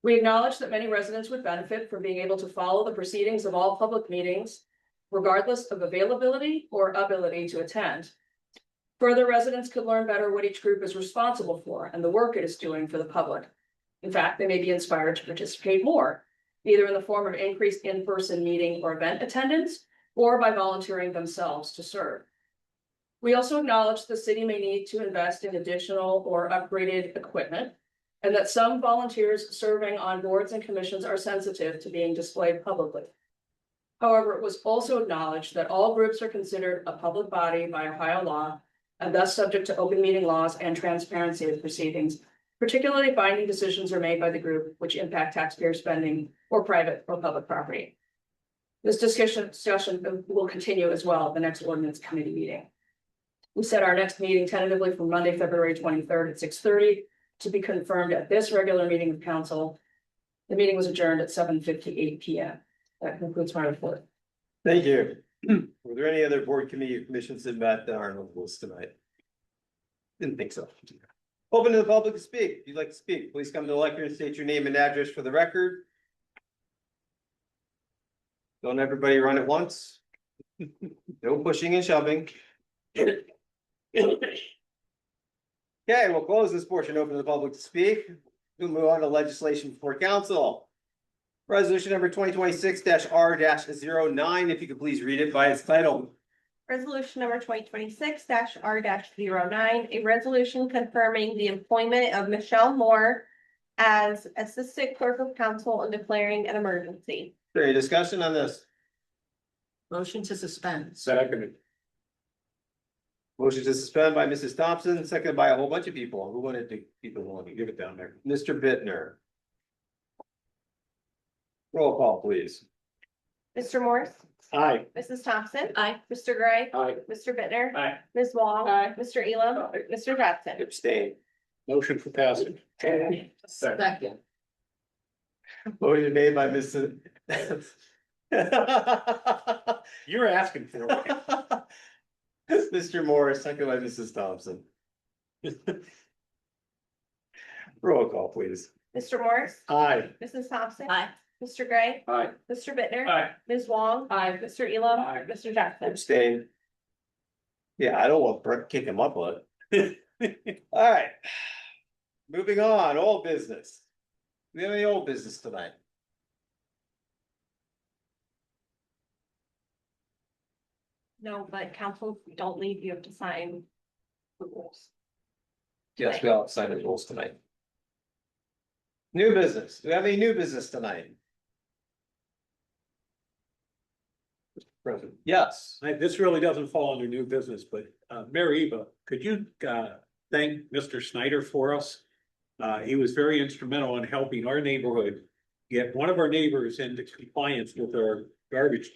We acknowledge that many residents would benefit from being able to follow the proceedings of all public meetings, regardless of availability or ability to attend. Further, residents could learn better what each group is responsible for and the work it is doing for the public. In fact, they may be inspired to participate more, either in the form of increased in-person meeting or event attendance, or by volunteering themselves to serve. We also acknowledge the city may need to invest in additional or upgraded equipment, and that some volunteers serving on boards and commissions are sensitive to being displayed publicly. However, it was also acknowledged that all groups are considered a public body by Ohio law, and thus subject to open meeting laws and transparency of proceedings, particularly if binding decisions are made by the group which impact taxpayer spending or private or public property. This discussion will continue as well at the next ordinance committee meeting. We set our next meeting tentatively for Monday, February 23rd at 6:30 to be confirmed at this regular meeting of council. The meeting was adjourned at 7:58 p.m. That concludes my report. Thank you. Were there any other board committee or commissions that met that aren't on the list tonight? Didn't think so. Open to the public to speak. If you'd like to speak, please come to the lectern and state your name and address for the record. Don't everybody run at once. No pushing and shoving. Okay, we'll close this portion, open to the public to speak. We'll move on to legislation before council. Resolution number 2026-R-09, if you could please read it by its title. Resolution number 2026-R-09, a resolution confirming the employment of Michelle Moore as Assistant Clerk of Council and declaring an emergency. Is there any discussion on this? Motion to suspend. Second. Motion to suspend by Mrs. Thompson, seconded by a whole bunch of people. Who wanted to, people wanted to give it down there? Mr. Bittner. Roll call, please. Mr. Morse, Aye. Mrs. Thompson, Aye. Mr. Gray, Aye. Mr. Bittner, Aye. Ms. Wong, Aye. Mr. Elam, Mr. Jackson. Abstain. Motion for passage. Second. Motion made by Mrs. You're asking for it. Mr. Morris, second by Mrs. Thompson. Roll call, please. Mr. Morse, Aye. Mrs. Thompson. Aye. Mr. Gray, Aye. Mr. Bittner, Aye. Ms. Wong, Aye. Mr. Elam, Aye. Mr. Jackson. Abstain. Yeah, I don't want Brett to kick him up on it. All right. Moving on, old business. We have any old business tonight? No, but council don't leave, you have to sign the rules. Yes, we all signed the rules tonight. New business. Do we have any new business tonight? Present. Yes. This really doesn't fall under new business, but Mary Eva, could you thank Mr. Snyder for us? He was very instrumental in helping our neighborhood get one of our neighbors into compliance with our garbage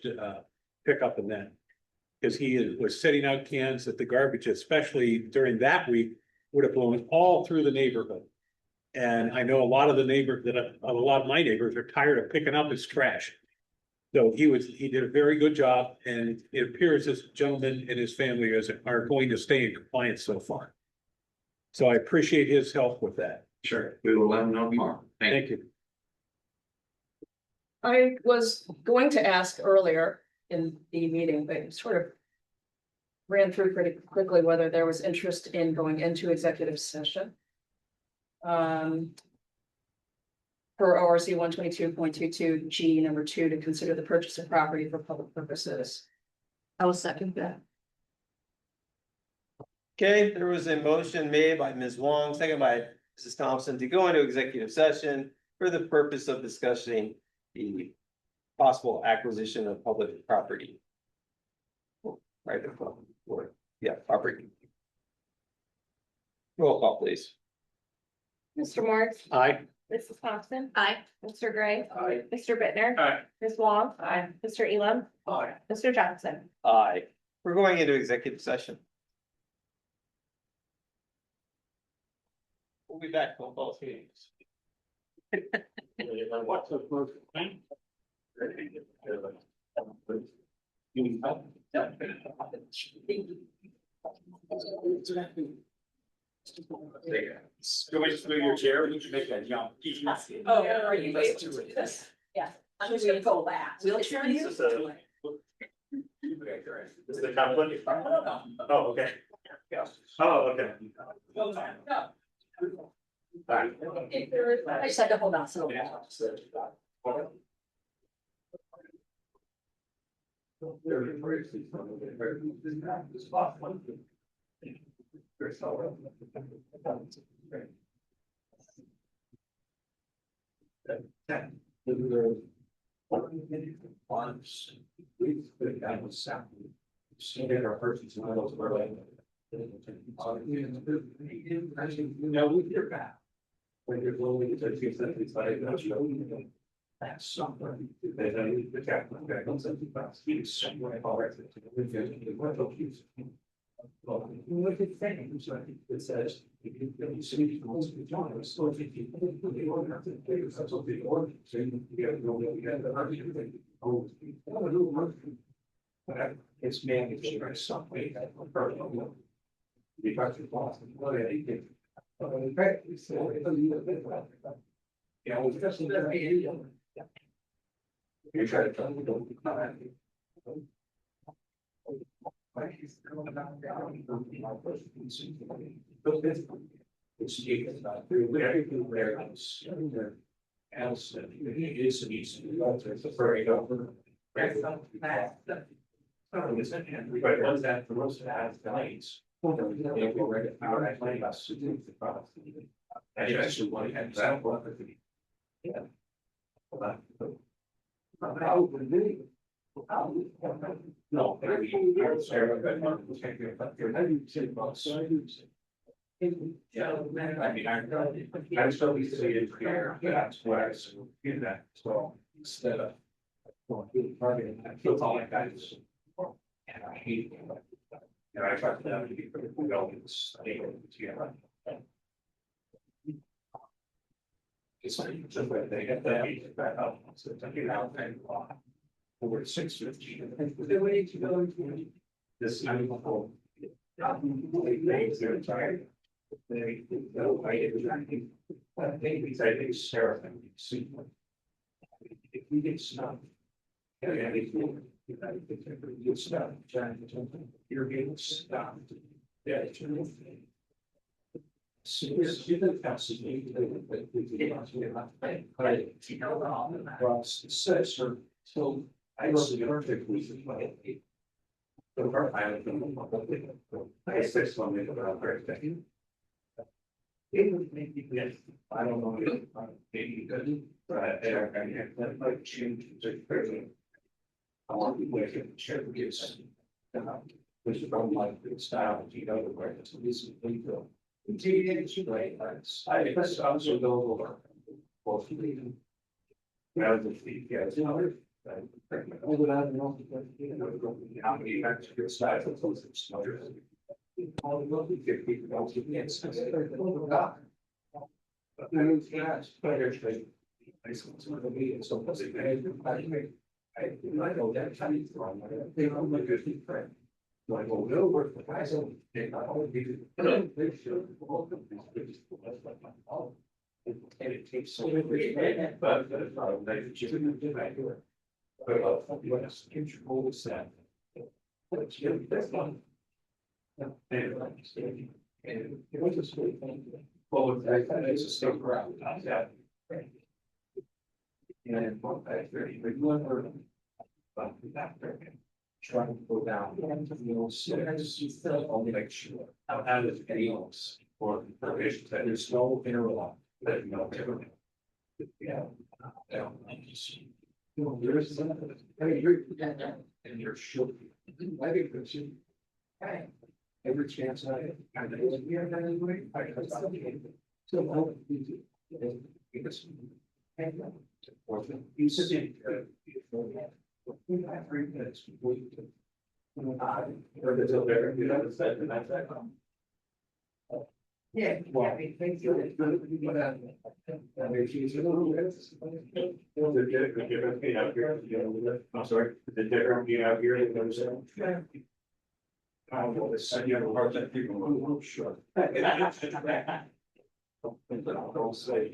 pickup and that. Because he was setting out cans that the garbage, especially during that week, would have blown all through the neighborhood. And I know a lot of the neighbors a lot of my neighbors are tired of picking up his trash. So he did a very good job, and it appears this gentleman and his family are going to stay in compliance so far. So I appreciate his help with that. Sure, we will let them know tomorrow. Thank you. I was going to ask earlier in the meeting, but it sort of ran through pretty quickly whether there was interest in going into executive session. Per ORC 122.22 G number 2 to consider the purchase of property for public purposes. I will second that. Okay, there was a motion made by Ms. Wong, second by Mrs. Thompson to go into executive session for the purpose of discussing the possible acquisition of public property. Right, or, yeah, property. Roll call, please. Mr. Morris, Aye. Mrs. Thompson, Aye. Mr. Gray, Aye. Mr. Bittner, Aye. Ms. Wong, Aye. Mr. Elam, Aye. Mr. Johnson. Aye. We're going into executive session. We'll be back on both meetings. What's the first thing? Go wait to your chair, we can make that jump. Oh, are you able to do this? Yeah. I'm just gonna go back. Wheelchair you? This is the conflict? Oh, okay. Oh, okay. I just had to hold on, so. No, we hear back. When you're going to take it's like, that's something. That I need to check. Okay, don't send you back. He's somewhere. All right. Well, look at things, I think it says, if you see, so if you. That's what the order, saying, you gotta go, you gotta, oh, but it's managed by some way. Because it's lost, well, yeah, you can. In fact, it's, yeah, well, because of that, you try to tell me, don't be kind. It's everything where else, else, it is an easy, it's a very over. But once that, for most of that, nights. I actually want to have that one. Yeah. No, I mean, Sarah, but take your, yeah, I mean, I'm still used to see it here, that's why I do that, so instead of. I feel all like that is. And I hate it. And I try to be pretty well, it's together. It's like, just where they get that, back up, so it's like, and over 6:15. They wait to go into this. I before. They're tired. They go, I think Sarah, see. If we get snubbed. Yeah, it's not, you're getting stopped. Yeah, it's real thing. So you don't pass it, but we can says her, so I was perfectly. The part I said something about great thing. It would make me, yes, I don't know, maybe good, but I like change the person. I want to wait and share the gifts. Which is from like the style, you know, where it's recently built. Continue to write, I guess also go over. Both of them. Rather than the guys, you know. I would add, how many facts your style of those smothers. All the wealthy people also can't say that. But then it's gas, but actually. I saw some of the meetings, so I know that Chinese from, they don't make a good friend. Like, well, no work for guys, they not only do, they should. And it takes so many, but they shouldn't do that here. But, what's control is that. But you, that's one. And it was a sweet thing. Well, it's a state route, yeah. And I very remember. But after trying to go down, you know, so I'll make sure out of any else or provisions that there's no interlock that you know everything. Yeah. You know, there's something, hey, you're and you're sure. I think that's you. Hey, every chance I know, yeah, anyway, I Yeah. I'm sorry, the different being out here. I will send you a hard time people. Sure. Don't say.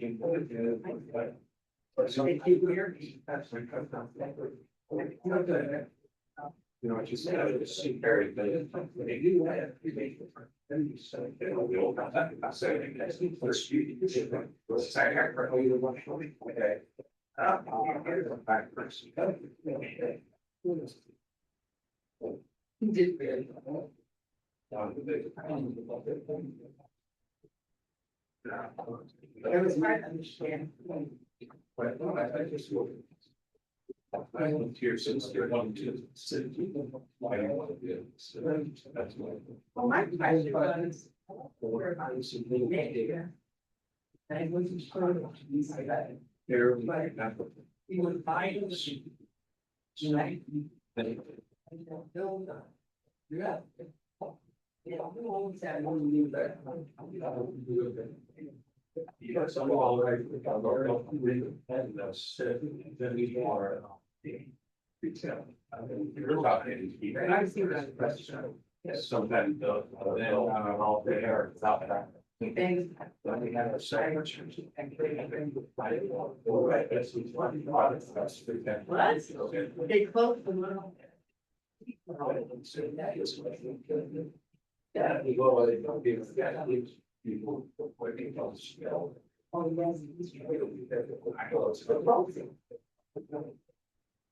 You know, I just said, I just see very good. They do that. Then you say, you know, the old guys, I say, I think first you. Let's say, I heard you want to show me. Okay. Back person. He did very. It was hard to understand. But no, I just. I lived here since you're one to city. Why I want to do. So that's why. Well, my question was. I wasn't sure what to do by that. There, like, you would find the sheet. Tonight. Yeah. Yeah, we always had one to do that. Yeah, so all right, we got our and then we are. Retail. You're talking. And I see that question. Yes, sometimes they'll all there without that. Things. Then we have a sandwich. And right, that's one. That's what? They close the little. Yeah, we go, they don't give us that. People working on the scale.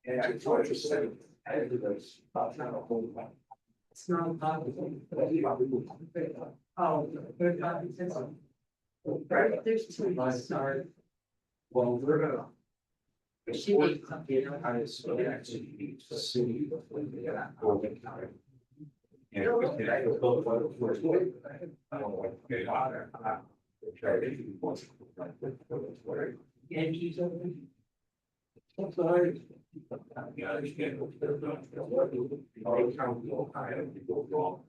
And I thought you said, everybody's about not a whole lot. It's not a problem. Oh, right, there's two lines, sorry. Well, we're gonna. She needs something, I so actually need to see. And I go for the first one. I don't want to get hotter. And he's over. I'm sorry. Yeah, I understand. All county, Ohio, people wrong.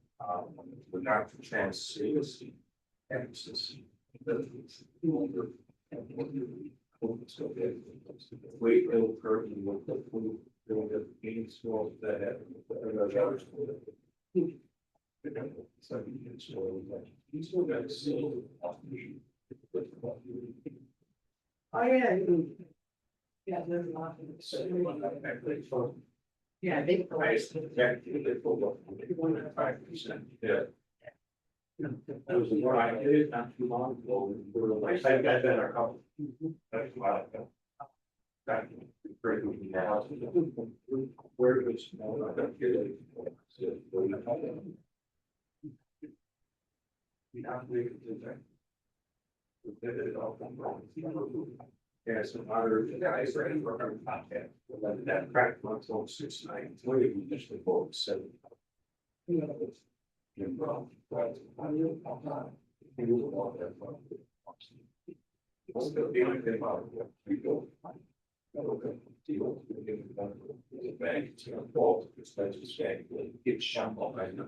Without the chance, seriously. Emphasis. Wait, it'll curve and we'll put food. They'll get meetings for that. So you still got to see. Oh, yeah. Yeah, there's a lot of. Yeah, they. They pulled up 1.5%. Yeah. That was a I did it not too long ago. I got that in our couple. That's a while ago. Where it was. I don't get it. Yeah, some other guys are in our contact. That cracked months on 6-9, we initially voted 7. You know, it's. It's shamble, I know.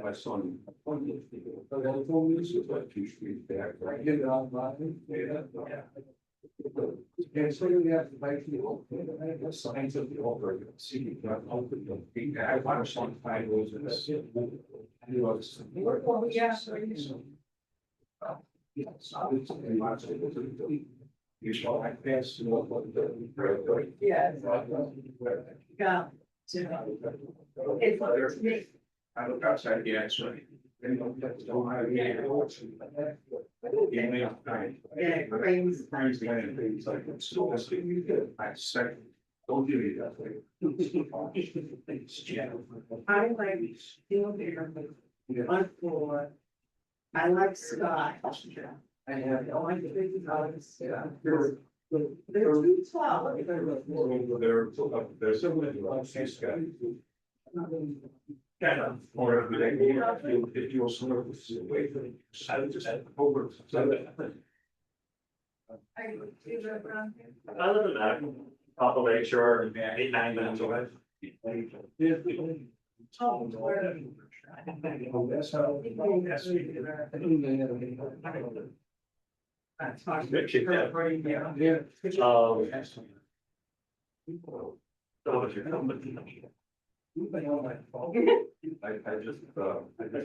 My son. And so you have to make the signs of the altar, see, I want some find those in this. Yes. You shall I pass. Yeah. I look outside the X-ray. I second. Don't give me that thing. I like steel beer, but for, I like Scott. I have. I like the big dogs. They're too tall. There's so many. Or if you'll sort of wait for it, I would just over. I live in that, Papa Lake Shore, 8-9 minutes away. That's how. I just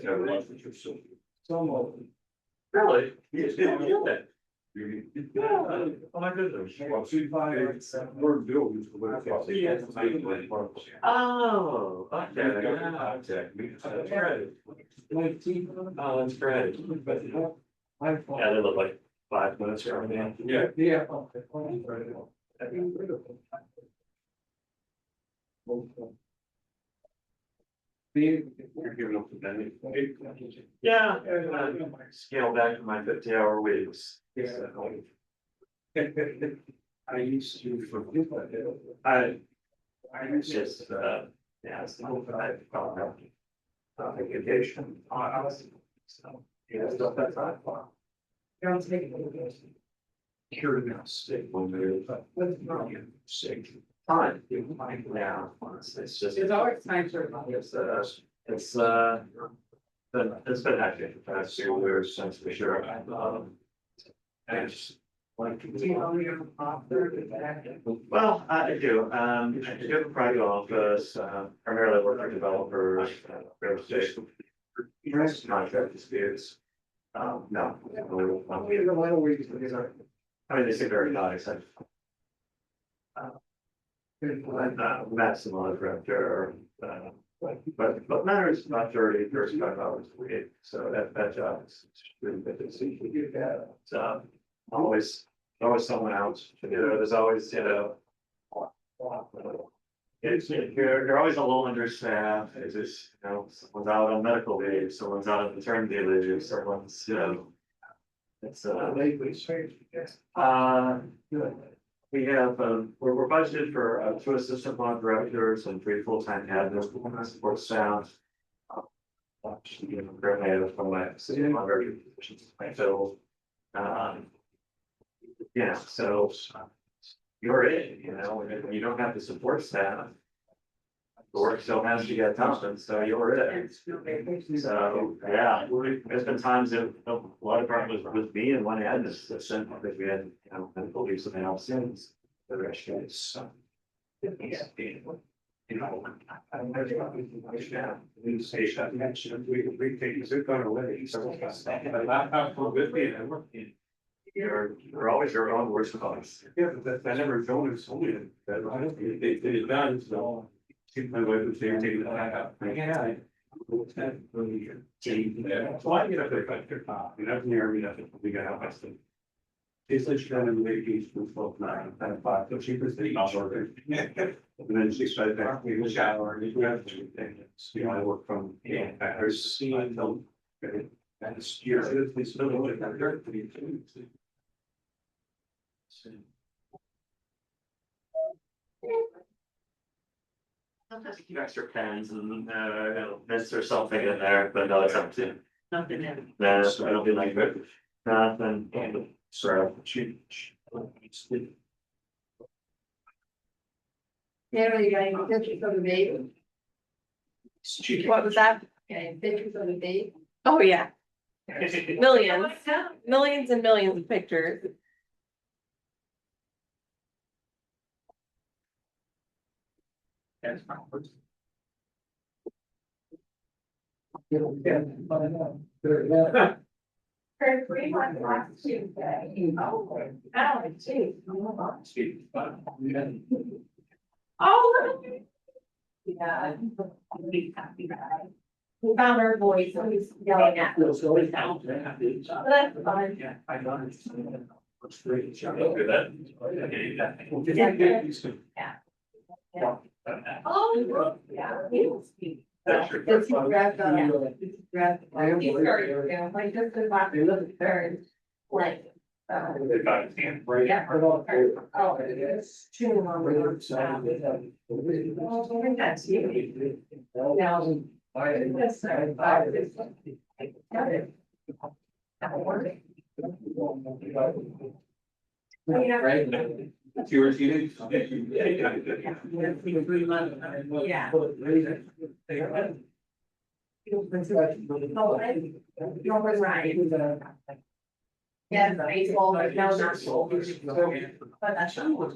have lots of so. Some of them. Really? Oh, my goodness. Well, see, we're building. Oh, okay. That's great. Oh, that's great. Yeah, they look like 5 minutes from me. Yeah. You're giving up the penny. Yeah, scale back to my 50-hour weeks. I used to forget that. I just, yeah, it's not that vacation. So, yeah, stuff that's not fun. Curiosity when they're sick. Fine, yeah, it's just. There's always time for. It's been hectic the past 2 years since for sure. I just like. Well, I do, I do have a private office, primarily work for developers, real estate. Contract disputes. No. I mean, they seem very nice. Maximum director, but matters about 35 hours a week, so that job is really good to see. So, always someone else, there's always, you're always a little understaffed, it's just, someone's out on medical leave, someone's out on maternity leave, someone's, it's, we have, we're budgeted for 2 assistant law directors and 3 full-time admin support staff. Currently I have from my assistant law director positions I filled. Yeah, so you're in, when you don't have the support staff. The work still has to get done, so you're in. So, yeah, there's been times that a lot of part was me and one admin assistant, because we had, medical leave something else since. The rest of it's. New station, mentioned, we take it gone away. With me and I work in. You're always your own worst cause. Yeah, but I never known it's only that, I don't think they did it done, so. My wife was there taking the back up. Yeah. So I get up there, and I've never been up, we got out, I said. It's like she got in the late age from 12, 9, 5, so she was the order. And then she started back, we was shower, and we have to think, I work from, I see until. And it's years, it's still like that, to be. Just a few extra pens and, mints or something in there, but no, it's empty. Nothing in. Nah, it'll be like that. Nothing. Sorry. Yeah, you got any pictures of the baby? What was that? Okay, pictures of the baby? Oh, yeah. Millions, millions and millions of pictures. For 3 months last Tuesday. Oh, geez. Oh. Yeah. We found our voice, and he's yelling at us. But that's fine. Yeah, I don't understand. What's great. Oh, yeah. He was- Does he grab the? He's very, like, just the last third, like, yeah. Oh, it's too long. I think that's you. Now. Yes, sir. You were seated? Yeah. Yeah, baseball, but no, not school. But that's not.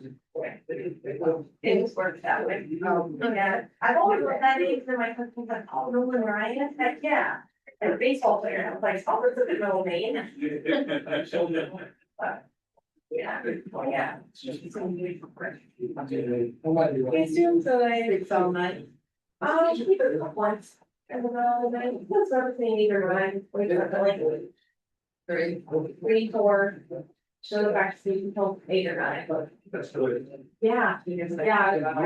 Things work that way. Yeah, I've always looked at it, and my husband's like, oh, Nolan Ryan, heck, yeah. And a baseball player, and I'm like, oh, this is a middle name. But, yeah, oh, yeah. We assume so, it's all night. We did it once, and then, that's everything either way, like. 3, 4, show the back seat until 8 or 9, but. That's good. Yeah, I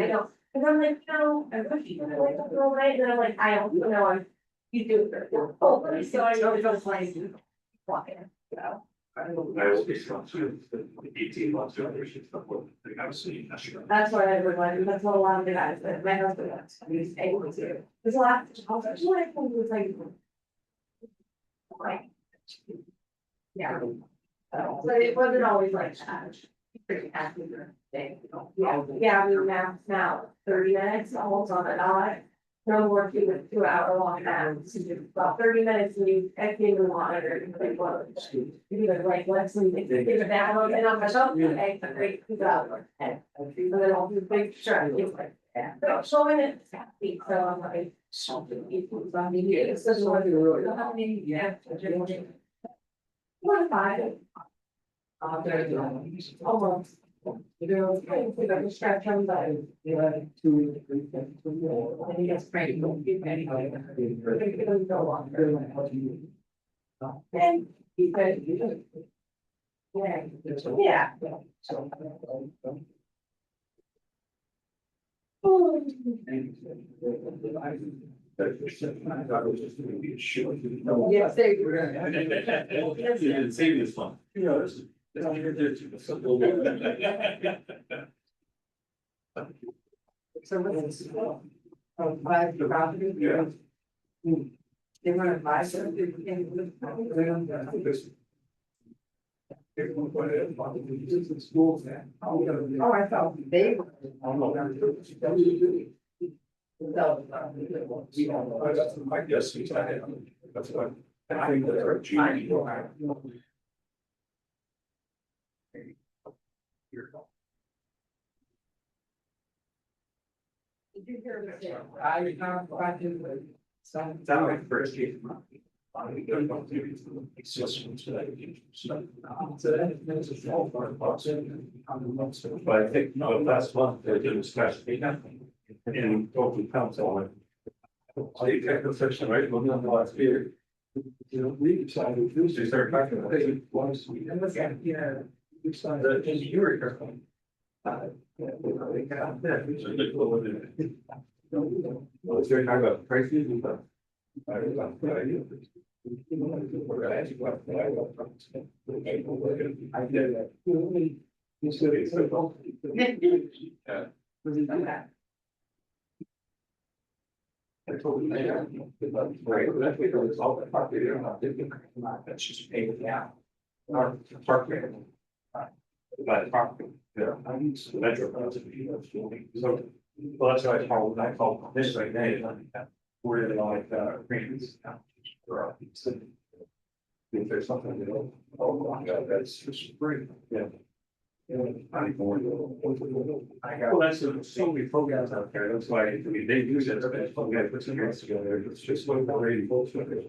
don't, cause I'm like, no, I wish you would like to go right, and I'm like, I don't, I'm, you do it for. Oh, so I know it's like. Walking, so. I will be responsible for 18 months. That's what I would like, that's what a lot of the guys, that my husband was, he's able to. There's a lot, I was like, what I think was like. Yeah. But it wasn't always like that. Pretty happy with the thing. Yeah, we now 30 minutes almost on the dot. No more 2 hour long maps. About 30 minutes and you activate the monitor and like what. Like let's give it download and I'm like, oh, okay, great, 2 hours. And then I'll do big stretch. Yeah, but showing it. So I'm like, something equals on the year. This is what you're really. Yeah. 1 to 5. Almost. Stretch on that. I think it's pretty cool. And you could. Yeah. Yes, there you go. Save this one. So what's this? Buy the property? Yeah. They want to buy something. Oh, I thought they were. I guess that's what. I think that's I can't find it. That was first case. It's just. But I think, no, last month, they didn't discuss nothing. And open council. I take the section, right, looking on the last year. You know, we decided to start talking about it once we. Yeah. We signed the engineer. Well, it's very hard about prices and stuff. I did that. Okay. I told him, yeah, right, that's because it's all the property there, not different, that's just paid it down. Or park there. By the property, yeah, I need some metro. So, well, that's why I called this right now, where they like, agreements. If there's something, you know, oh, that's just free, yeah. Well, that's so many programs out there, that's why, I mean, they use it, we gotta put some hands together, it's just like the radio folks with it.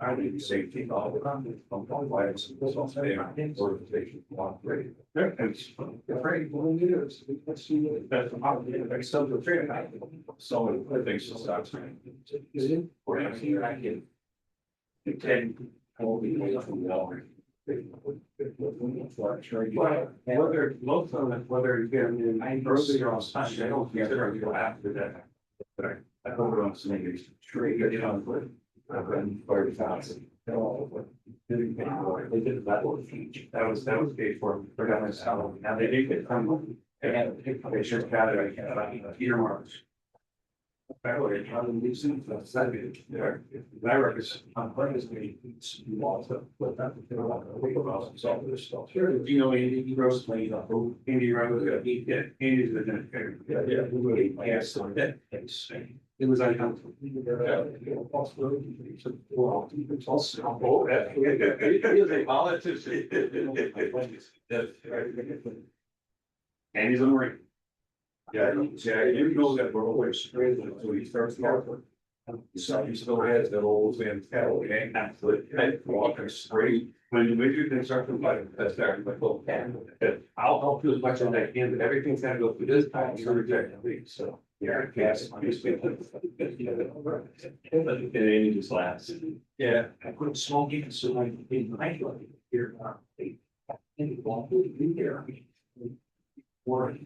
I need safety, all the time, I'm probably why it's also a organization, great. It's afraid, well, it is, let's see, that's the problem, like, some of the so many things to stop. Or I can. Ten, probably, from water. Whether, most of them, whether it's been in grocery or on Sunday, I don't consider it go after that. But I hold on to maybe tree, get it on foot. I've been 30,000. They did that was huge. That was paid for government salary. Now they did get some, they should gather, Peter Marks. By the way, I'm losing the Saturday there. I represent on purpose, we want to put that about some of this stuff. Sure. Do you know Andy Rose? Andy Rose, Andy's the yeah, yeah, so that it was like. Well, it's also. And he's a Marine. Yeah, you know that we're always straight, so he starts walking. So he still has that old man cattle, and absolutely, walking straight. When you do construction, like, that's there, like, well, I'll help you as much as I can, but everything's gotta go through this time, you're rejecting me, so. Yeah, yes, I'm just. And Amy just laughs. Yeah, I couldn't smoke even so I in my here. And it won't be there. Or.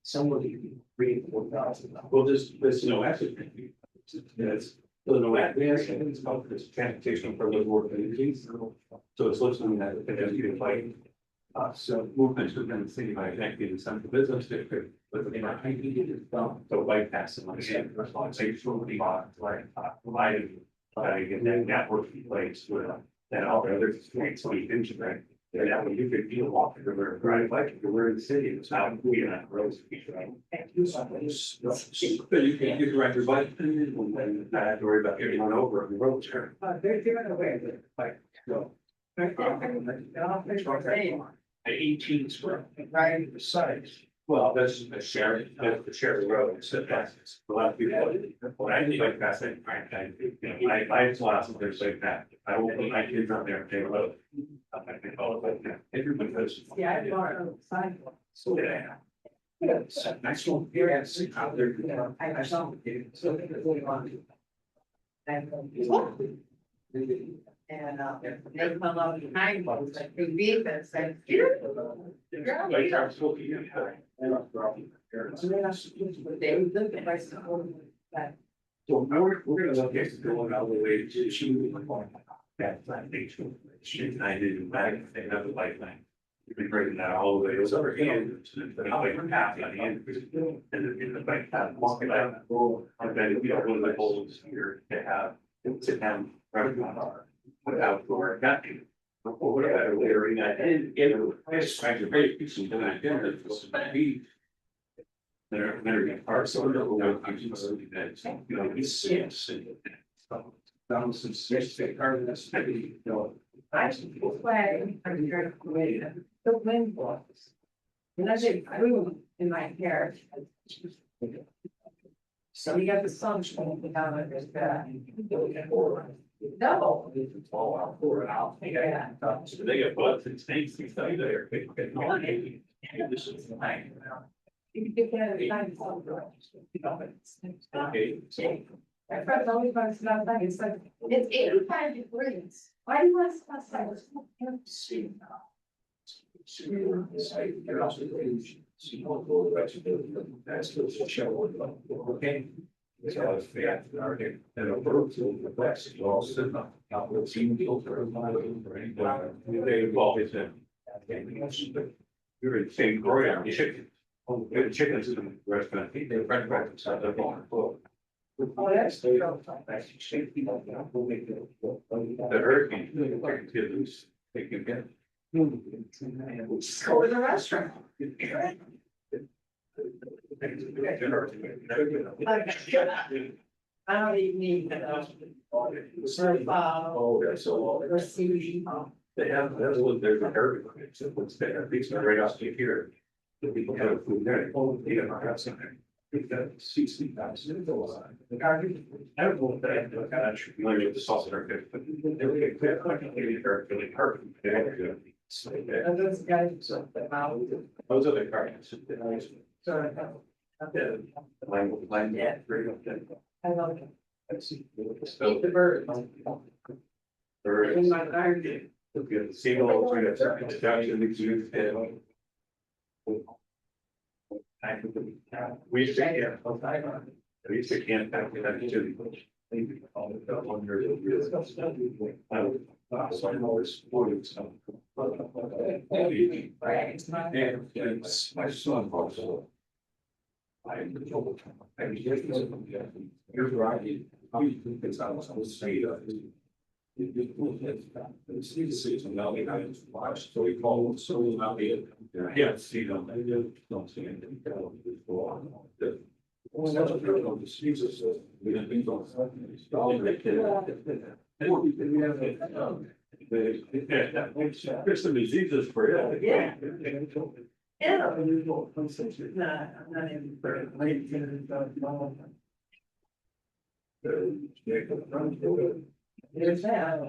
Somebody read 4,000. Well, this no acid. Yes. So no acid, it's about this transportation for local organizations. So it's listening that it you can fight. So movements within the city by connecting the central business district. But in our so bypass it like provided by getting that network in place with that all the other streets so we integrate. And that way you could feel walking river, drive like we're in the city, it's not we and that roads. You can ride your bike and then not have to worry about getting run over on the road. Sure. They're giving away the bike. So. 18 square, right, the size. Well, that's the sharing, that's the sharing road, so that's a lot of people. When I think like that, I have lots of things like that. I will put my kids on there and take a load. I think all of that, everybody does. Yeah, I bought a sidewalk. So yeah. Yeah, it's a nice one. Here at six out there. I saw it. So they really want to. And they come up behind us, like they beat us, like, here. They would look at us. So we're gonna look at going all the way to shoot. That plantation, shoot, I didn't back, they have a lifeline. You've been breaking that all the way, it was over here, but how like half at the end. And then in the back, walking out, and then we don't want the holes here to have, to have. Without door cutting. Whatever later in that, and it's kind of very easy to that dinner. They're parts of the that, you know, it's sense and. Found some specific part of this, maybe, you know. I play, I'm very creative, the wind blocks. And I did glue in my hair. So you got the sun shining down on his back. No. Fall out, pour it out. Yeah. So they get bugs and snakes and stuff there. This is the thing. You get that at okay. My friend always wants to know that it's like, it's 85 degrees. Why do you want to stop outside? See. That's the show. Okay. So I was and a bird to the west, you all sit up, out with team filter. They involved in. You're in the same program, you chicken. Oh, the chickens in the restaurant, they're right back inside the barn. Oh, that's. The hurricane, they lose, they can get. Just go to the restaurant. I don't even need. Oh, that's so. They have, that's what they're, it's what's there, these are right out here. The people have food there, oh, they don't have something. We've got 60,000. I don't know if they have, like, I should be learning the sauce are good, but they're really perfect. And those guys, so, Those are the cards. sorry. Yeah, very good. I love it. Let's see. Eat the bird. In my garden. See all we got something to tell you, we used to, yeah. We used to camp back in that too. So I know it's my son also. You're right. It's I was saying that. Now we have to watch, so we call them, so we'll not be. Yeah, see them, they don't see anything. There's some diseases for it. Yeah. Yeah. Nah, I'm not even. There's that. I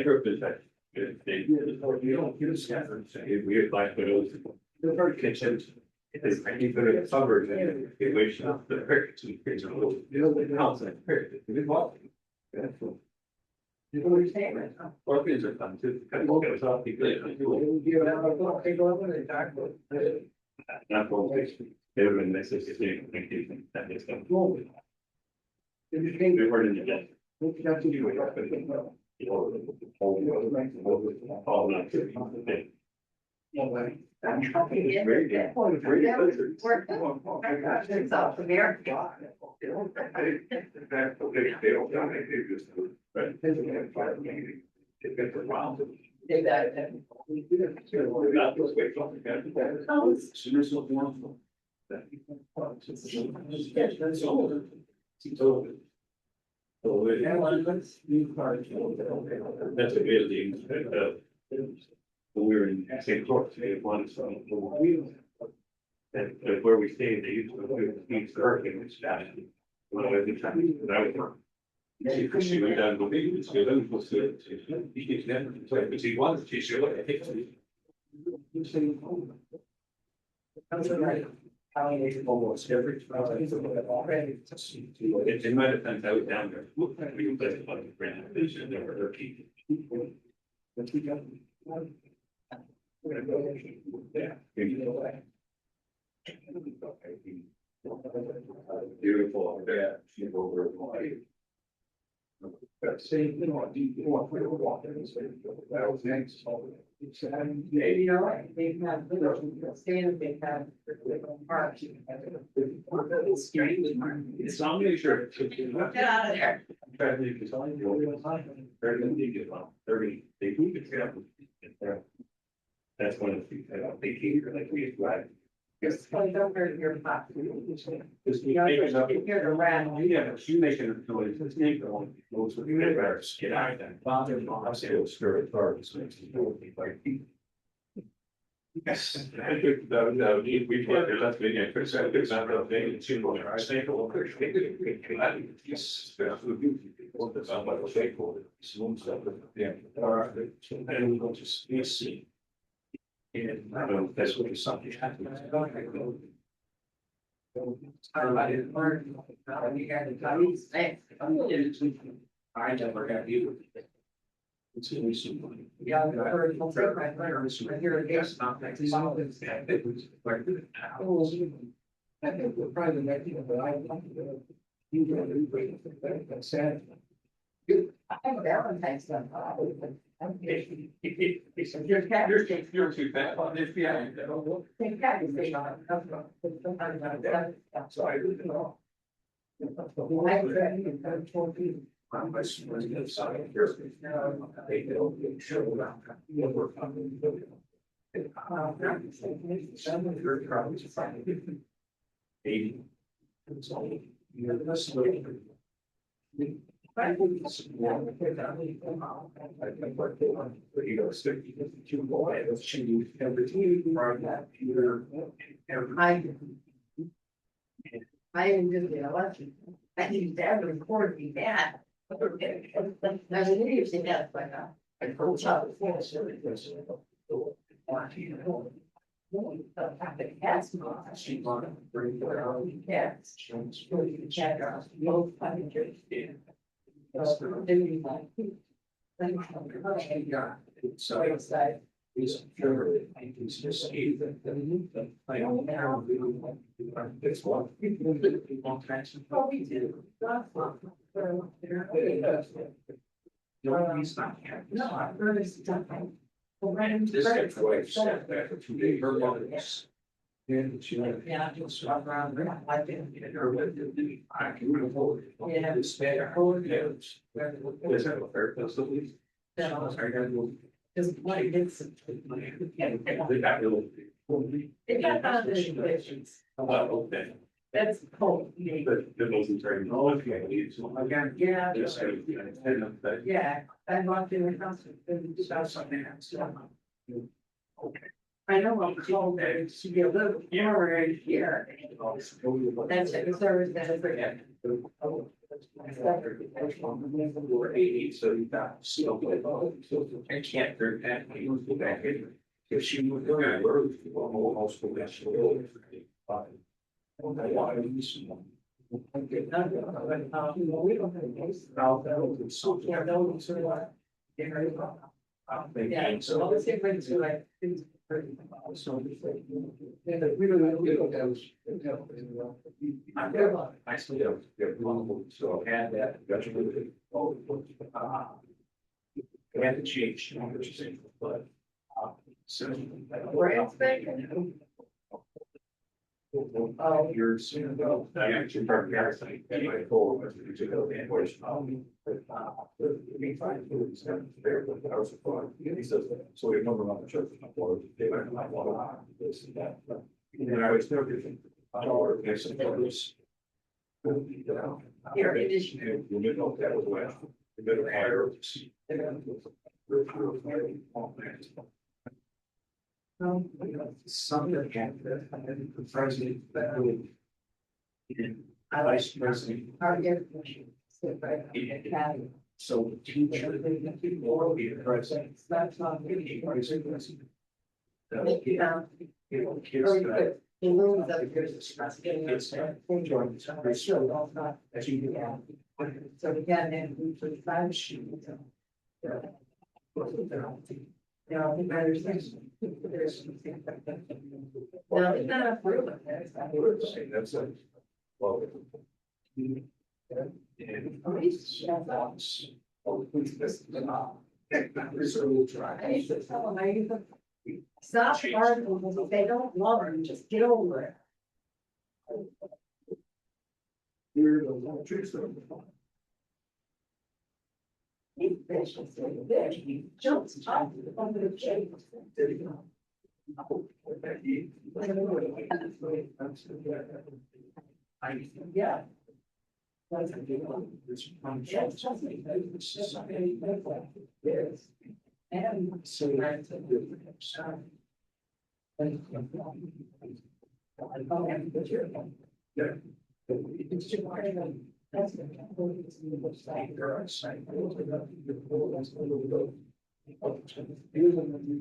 grew up in that. You don't get a scatter and say, we apply for those. They're very kitchens. It's any for the suburbs and it wakes up the crickets and kids are little. You know, the house and crickets. You walk. That's what. You don't understand it. Scorpions are fun too. Kind of goes off the grid. Not all things. They've been necessary. Thank you. That is them. They were in the day. So that's a building, when we were in St. George, they had one, so. And where we stayed, they used to eat the hurricane, which down. One of the times that I was. She went down to the beach, she was good. He never, but she wanted, she should look at it. Almost every. It might have been out down there. We can play the fucking brand. They were keeping. Yeah. Beautiful. Yeah. Same thing on D4. That was next. Maybe you're right, they've had, stand, they've had. March. It's strange. It's not really sure. Get out of there. I'm trying to think, it's only they're gonna be good on 30, they move it there. That's one of the things I don't think here, like we have. It's funny, don't hurt your back. Just You know, you're the rat. yeah, you make it noise, it's naked on most of the bears, get out of that. Father, I say it'll stir it hard, so it's like. Yes, I think that we put it, that's big, I could say, it's not real big, it's too much, I think it will. Yes. That's not what fake for it, some stuff, yeah, all right, and we'll just, see. And I don't know, that's what it's something happens. I never got you. It's in recent. Yeah, I heard. I hear a guest not next. I think we're private, but I. Sad. I have a Valentine's Day. You're too fat on this, yeah. So I didn't know. I'm my side here. They don't show around. You work on the. Some of your problems are fine. 80. It's only, you know, that's I wouldn't support it. I worked on, you know, 52 boy, let's choose every from that Peter. I didn't do the election. I think that record me that. There's a video seen that by now. I told you. Cats. She's on it. Bring her out. Cats. Check out both hundred. So inside. He's sure he's just even. I don't know. It's one. Oh, we do. No, he's not here. No, I heard it's something. This ex-wife sat there for 2 days. Her mother was. And she went. Yeah, just walk around there. I didn't get her with it. I can afford it. Yeah. This man, oh, yeah. Is that a fair place to leave? Yeah. I gotta go. Just like it's. They got little. It got out of the situations. Well, okay. That's cold. But wasn't very. Oh, okay. So again. Yeah. Yes, I know that. Yeah, I walked in the house and just something else. Okay. I know I'm told that it should be a little more right here. That's it, Thursday. We're 80, so you got still. I can't hurt that. He was back in. If she would go to work, almost go back to the. Why do you see one? Yeah, so let's get ready to like. So. I still have, so I had that. I had to change, what you're saying, but. So. Oh, you're soon ago. I actually started everything. Anyway, goal was to go and which. We find foods and there, but I was fun. He says, so we remember on the church. They went like, well, this and that. And I was there different. There's some others. Here it is. You know, that was well. The bit of higher. Something that happened, I think the president, that would. Vice president. So the teacher, or the president, that's not really. Kids that. The rooms up here. It's enjoying the time. So, as you do. So we got that, we put 5 shoes. Yeah, I think I understand. Well, it's not a problem. That's a. Well. I used to tell them, I used to stop arguing, if they don't love them, just get over it. You're the one truth. He fishes in the fish, he jumps up under the shade. Yeah. That's a good one. Yes, trust me, it's just not any better. Yes. And so that's a good start. Yeah. It's just hard to. That's the.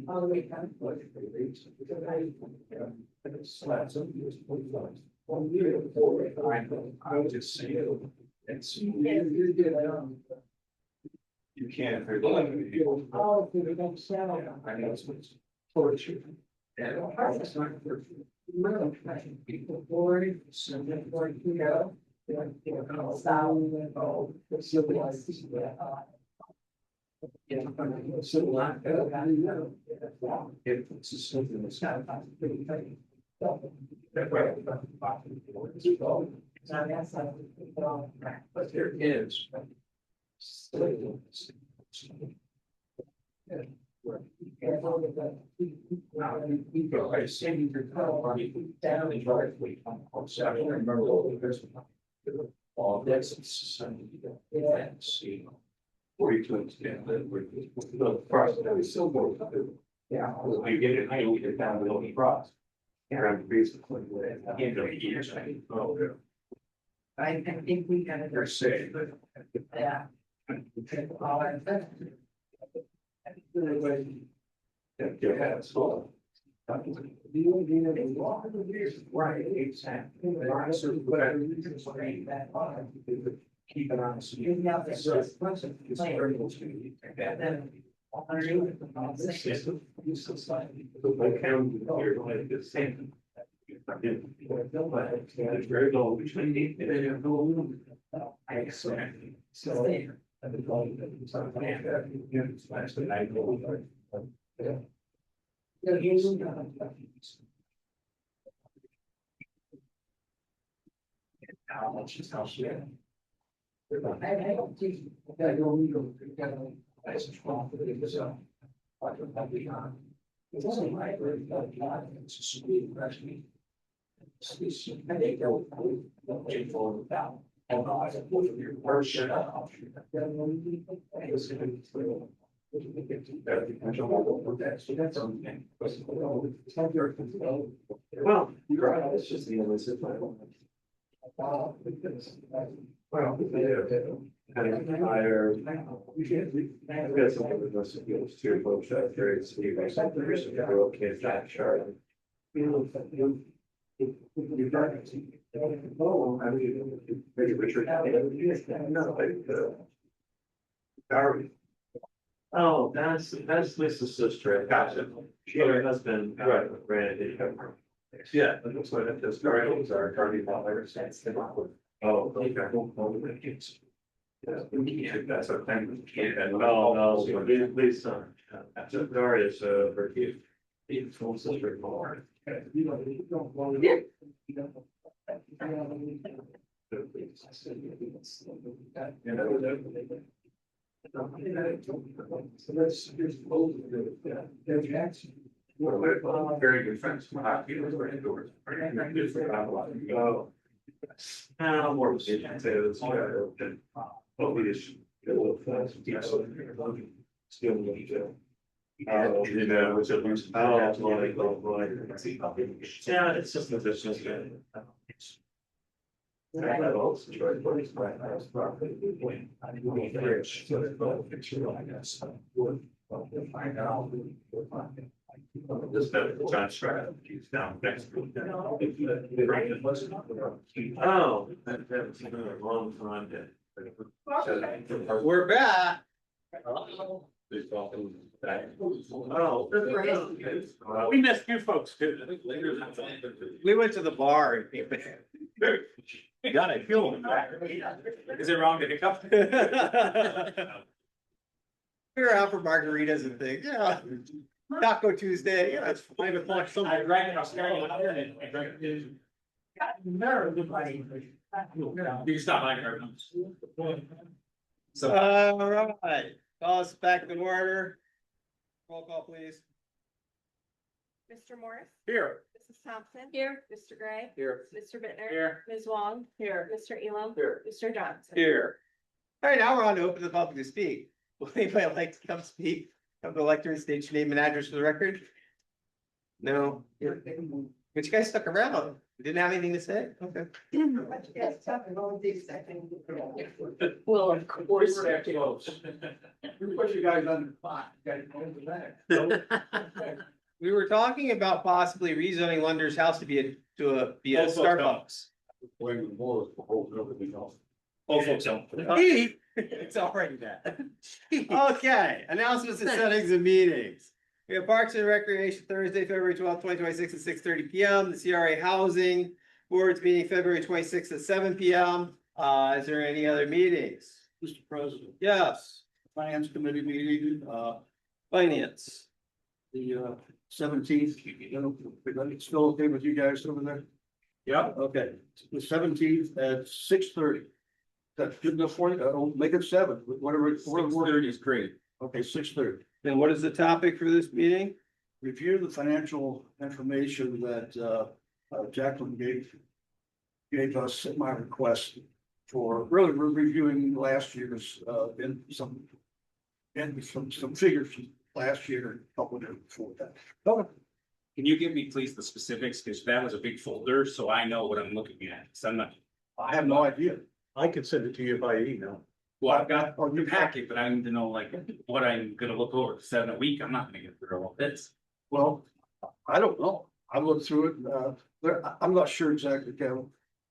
All the way down. One year before, I was just saying, and see, you can't. Oh, we don't sell. I know it's torture. And it's not for people bored, so therefore, you know, But there is. I see your car down the driveway. I remember all this. Yeah, see. 42. The first that we still go to. Yeah, you get it, I don't get down the only cross. And basically. I think we got it. They're safe. Yeah. Yeah, so. Right, exactly. Keep it on. It's very low between. I expect. So. How much is how she? I don't think. I don't. I strong for it myself. I don't have the on. It wasn't like it's a sweet freshman. I think they'll wait for it down. And I said, "Look at your first shirt out." That's something. Well, you're right, it's just the illicit. Well, higher. I've got some of those skills too, folks, very Steve, I said, there's a girl kid, that chart. Oh, I mean, maybe Richard. No, like, Barry. Oh, that's Lisa's sister. Gotcha. She and her husband, ran it. Yeah, that's what this guy was our guardian father. Oh, okay. Yeah, that's a thing. No, Lisa. So Darius, her kid. He's full sister in law. Very good friends from hockey. More of a but we just. Still need to. You know, it's at least. Yeah, it's just a business. This John strategies down next. Oh, that's been a long time. We're back. Oh, We missed you folks too. We went to the bar and. God, I feel it. Is it wrong to hiccup? We were out for margaritas and things, yeah. Taco Tuesday, yeah, it's 5 o'clock. I drank it, I was staring at it, I drank it. You can stop my car. All right, call us back to order. Roll call, please. Mr. Morris. Here. Mrs. Thompson. Here. Mr. Gray. Here. Mr. Bittner. Here. Ms. Wong. Here. Mr. Elam. Here. Mr. Johnson. Here. All right, now we're on to open the public to speak. Would anybody like to come speak? Come to the lectern, state your name and address for the record? No. But you guys stuck around. Didn't have anything to say? Okay. Well, of course. We put you guys on the spot. We were talking about possibly rezoning Lunder's house to be a Starbucks. Oh, folks, don't. It's already that. Okay, announcements and settings of meetings. We have Parks and Recreation Thursday, February 12th, 2026 at 6:30 PM. The CRA Housing Board's meeting February twenty-sixth at 7 p.m. Is there any other meetings? Mr. President, Yes, Finance Committee meeting, finance. the seventeenth, it's still okay with you guys over there? Yeah. Okay, the seventeenth at 6:30. That's good enough for you? I'll make it 7, whatever. 6:30 is great. Okay, 6:30. And what is the topic for this meeting? Review the financial information that Jacqueline gave us at my request for really reviewing last year's and some figures from last year and a couple of years before that. Okay. Can you give me please the specifics, because that was a big folder, so I know what I'm looking at, so I'm not, I have no idea. I can send it to you by email. well, I've got your packet, but I need to know like what I'm gonna look over, 7 a week, I'm not gonna get through all this. Well, I don't know. I looked through it. I'm not sure exactly, Kevin.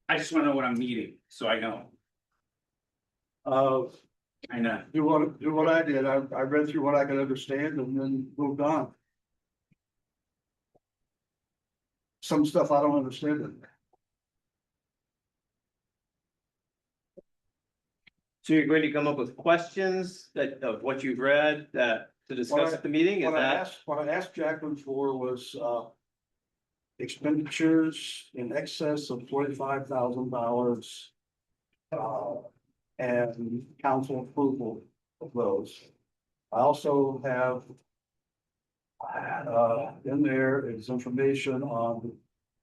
I just wanna know what I'm needing, so I know, I know. Do what I did. I read through what I could understand and then moved on. Some stuff I don't understand. So you're going to come up with questions that, of what you've read that to discuss at the meeting, is What I that? asked, what I asked Jacqueline for was, expenditures in excess of $45,000. And council approval of those. I also have. In there is information on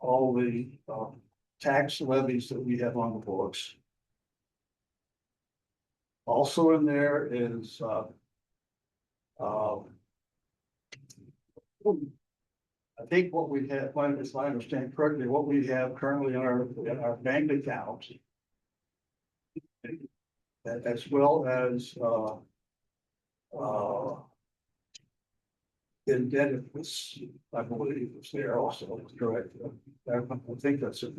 all the, tax levies that we have on the books. Also in there is, I think what we have, if I understand correctly, what we have currently in our bank accounts. As well as, indebtedness, I believe is there also, correct? I think that's it.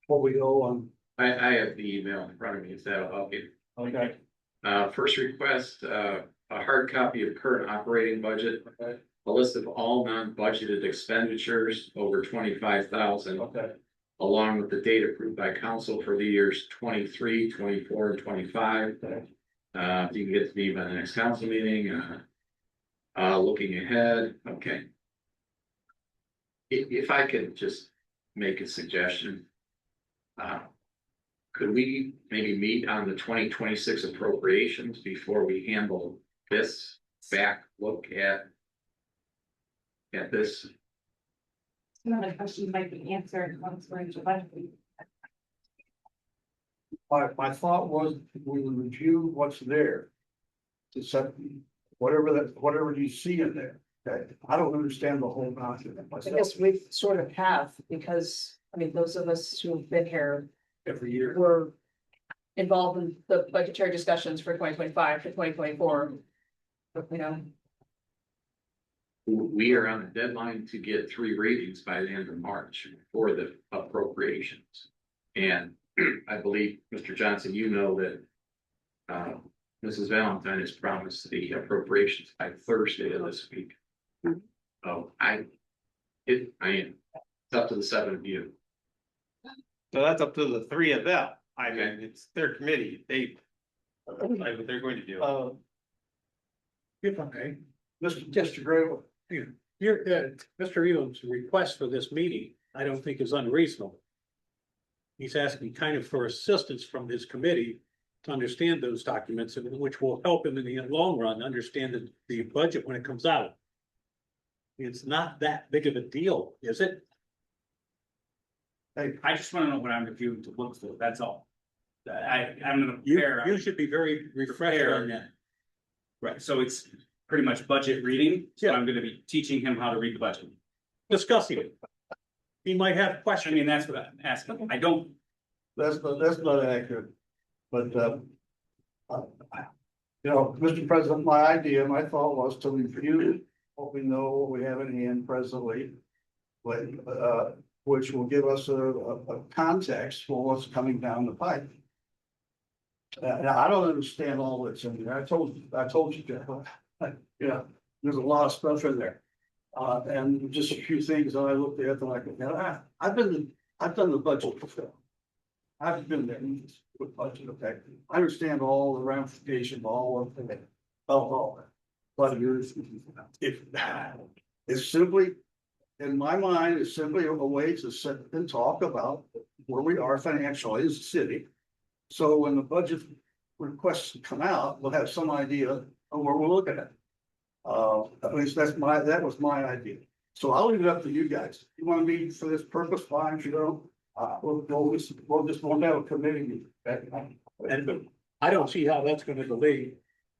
What we owe on, I have the email in front of me, is that I'll get. okay, First request, a hard copy of current operating budget, okay, a list of all non-budgeted expenditures over 25,000. okay, Along with the date approved by council for the years 23, 24, and 25. okay. If you can get to me by the next council meeting, looking ahead, okay. If I could just make a suggestion. Could we maybe meet on the 2026 appropriations before we handle this back look at this? Some of the questions might be answered once we're into budget. My thought was we would review what's there. To set whatever you see in there, okay, I don't understand the whole concept I myself guess we sort of have, because, I mean, those of us who have been here every year. were involved in the budgetary discussions for 2025 to 2024. But, you know, We are on a deadline to get 3 readings by the end of March for the appropriations. And I believe, Mr. Johnson, you know that Mrs. Valentine has promised the appropriations by Thursday of this week. Oh, I am, it's up to the 7 of you. So that's up to the 3 of them. I mean, Okay. it's their committee. They. Like what they're going to do. If I may, Mr. Grable, your, Mr. Elam's request for this meeting, I don't think is unreasonable. He's asking kind of for assistance from his committee to understand those documents, and which will help him in the long run, understand the budget when it comes out. It's not that big of a deal, is it? I just wanna know what I'm reviewing to look for, that's all. I'm gonna You, prepare. you should be very refreshed on that. Right, so it's pretty much budget reading, so Yeah. I'm gonna be teaching him how to read the budget. Discussing it. He might have I questions. mean, that's what I'm asking, I don't, that's not accurate, but, Mr. President, my thought was to review what we know, what we have in hand presently. Which will give us a context for what's coming down the pipe. And I don't understand all that's in there. I told you, Jeff, yeah, there's a lot of stuff in there. And just a few things that I looked at, and I've been I've done the budget before. I've been there with budget, okay? I understand all the ramifications, all of it, all that. But if, it's simply, in my mind, it's simply a way to sit and talk about where we are financially as a city. So when the budget requests come out, we'll have some idea of where we're looking at. At least that was my idea. So I'll leave it up to you guys. If you want to meet for this purpose, fine. If you don't, we'll just won't have a committee meeting. And I don't see how that's gonna delay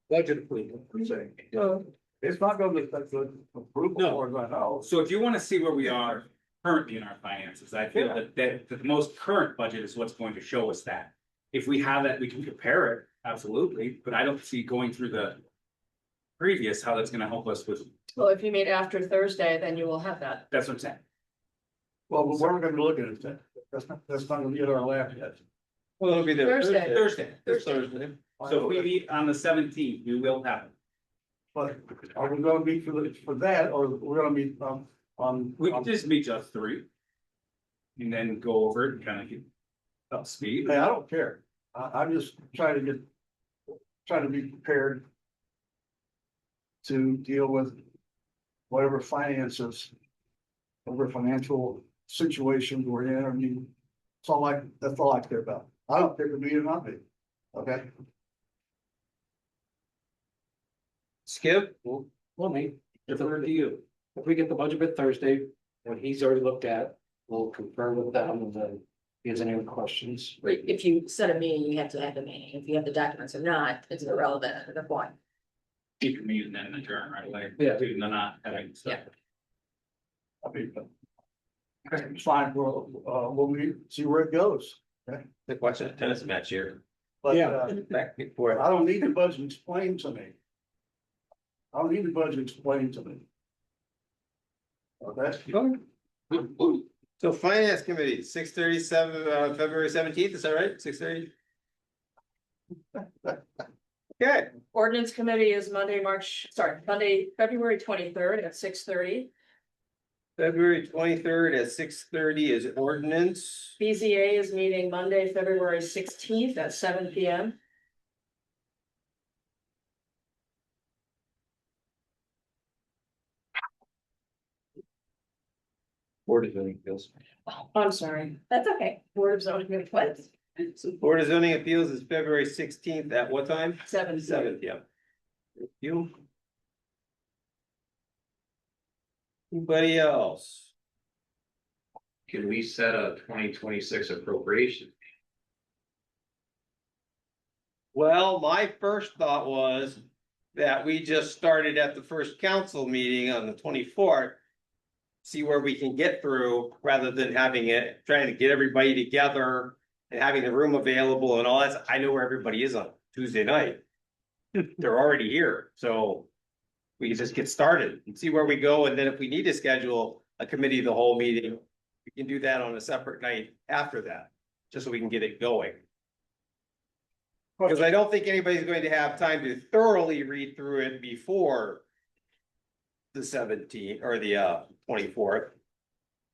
budget approval per se. It's not gonna be that good approval, No. as far as I know. So if you wanna see where we are currently in our finances, I feel that the most current budget is what's going to show us that. If we have that, we can compare it, absolutely, but I don't see going through the previous, how that's gonna help us with, Well, if you meet after Thursday, then you will have that. that's what I'm saying. Well, we're gonna be looking at that. That's not gonna be at our lab yet. Well, it'll be there. Thursday. Thursday. This Thursday. So if we meet on the 17th, we will have it. But are we gonna meet for that, or we're gonna meet on? We can just meet just three. And then go over it and kind of get up to speed. Hey, I don't care. I'm just trying to be prepared to deal with whatever finances, whatever financial situation we're in. I mean, that's all I care about. I don't care if it be or not be. Okay? Skip? Well, me, defer to you. If we get the budget bit Thursday, what he's already looked at, we'll confirm with them and then if he has any questions. Right, if you set a meeting, you have to have the meeting. If you have the documents or not, it's irrelevant at the point. Keep your meeting and then adjourn right away. Yeah. Doing the not having stuff. I mean, it's fine. We'll see where it goes. Like watching a tennis match here. But, Yeah. Back and forth. I don't need the budget explained to me. I don't need the budget explained to me. Okay? So finance committee, 6:37, February 17th, is that right? 6:30? Okay, Ordinance committee is Monday, February 23rd at 6:30. February 23rd at 6:30 is ordinance. BZA is meeting Monday, February 16th at 7 PM. Board of Zoning Appeals. I'm sorry, That's okay. Board of Zoning Appeals, Board of Zoning Appeals is February 16th at what time? 7. 7th, yeah. Thank you. Anybody else? Can we set a 2026 appropriation? Well, my first thought was that we just started at the first council meeting on the 24th. See where we can get through rather than trying to get everybody together and having the room available and all that. I know where everybody is on Tuesday night. They're already here, so we can just get started and see where we go. And then if we need to schedule a committee, the whole meeting, we can do that on a separate night after that, just so we can get it going. Because I don't think anybody's going to have time to thoroughly read through it before the 17th or the 24th.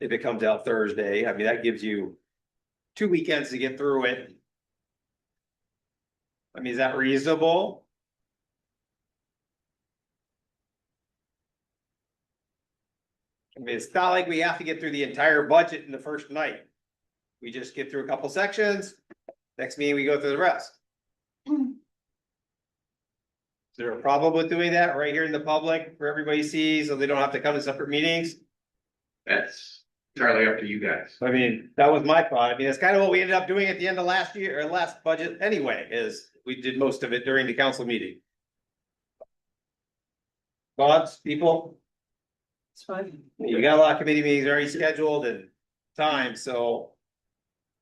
If it comes out Thursday, I mean, that gives you 2 weekends to get through it. I mean, is that reasonable? I mean, it's not like we have to get through the entire budget in the first night. We just get through a couple sections. Next meeting, we go through the rest. Is there a problem with doing that right here in the public for everybody sees, so they don't have to come to separate meetings? That's entirely up to you guys. I mean, that was my thought. I mean, it's kind of what we ended up doing at the end of last year or last budget anyway, is we did most of it during the council meeting. Thoughts, people? It's fine. You got a lot of committee meetings already scheduled and time, so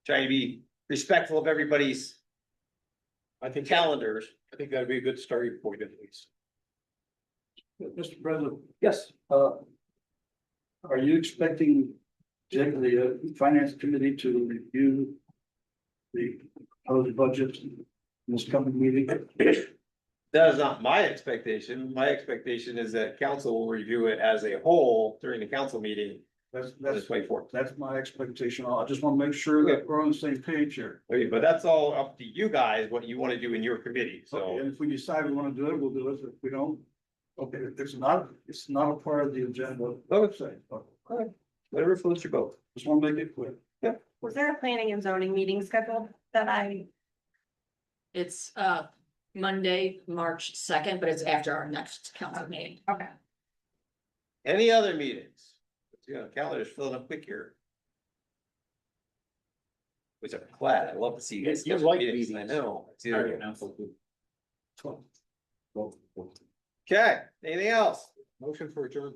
trying to be respectful of everybody's calendars. I think that'd be a good starting point at least. Mr. President, Yes. are you expecting the finance committee to review the proposed budget in this coming meeting? That is not my expectation. My expectation is that council will review it as a whole during the council meeting That's, The that's, 24th. that's my expectation. I just want to make sure that we're on the same page here. Okay, but that's all up to you guys, what you want to do in your committee, Okay, so. and if we decide we want to do it, we'll do it. If we don't, okay, it's not a part of the agenda. Okay. Whatever floats your boat. Just want to make it clear. Was there a planning and zoning meeting scheduled that I, It's Monday, March 2nd, but it's after our next council meeting. okay. Any other meetings? Yeah, calendar's filling up quick here. Which I'm glad, I love to see you guys. You schedule like meetings, meetings. I know. I do. Alright, now, so- Okay, anything else? Motion for adjourn.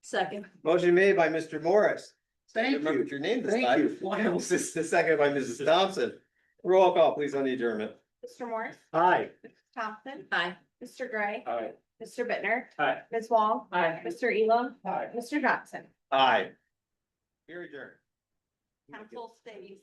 Second. Motion made by Mr. Morris. Thank Remembered your name this Thank time. you. Why else is the second by Mrs. Thompson? Roll call, please, on the adjournment. Mr. Morris, Aye. Mrs. Thompson, Aye. Mr. Gray, Aye. Mr. Bittner, Aye. Ms. Wall, Aye. Mr. Elam, Aye. Mr. Johnson. Aye. Here adjourned. Council stays.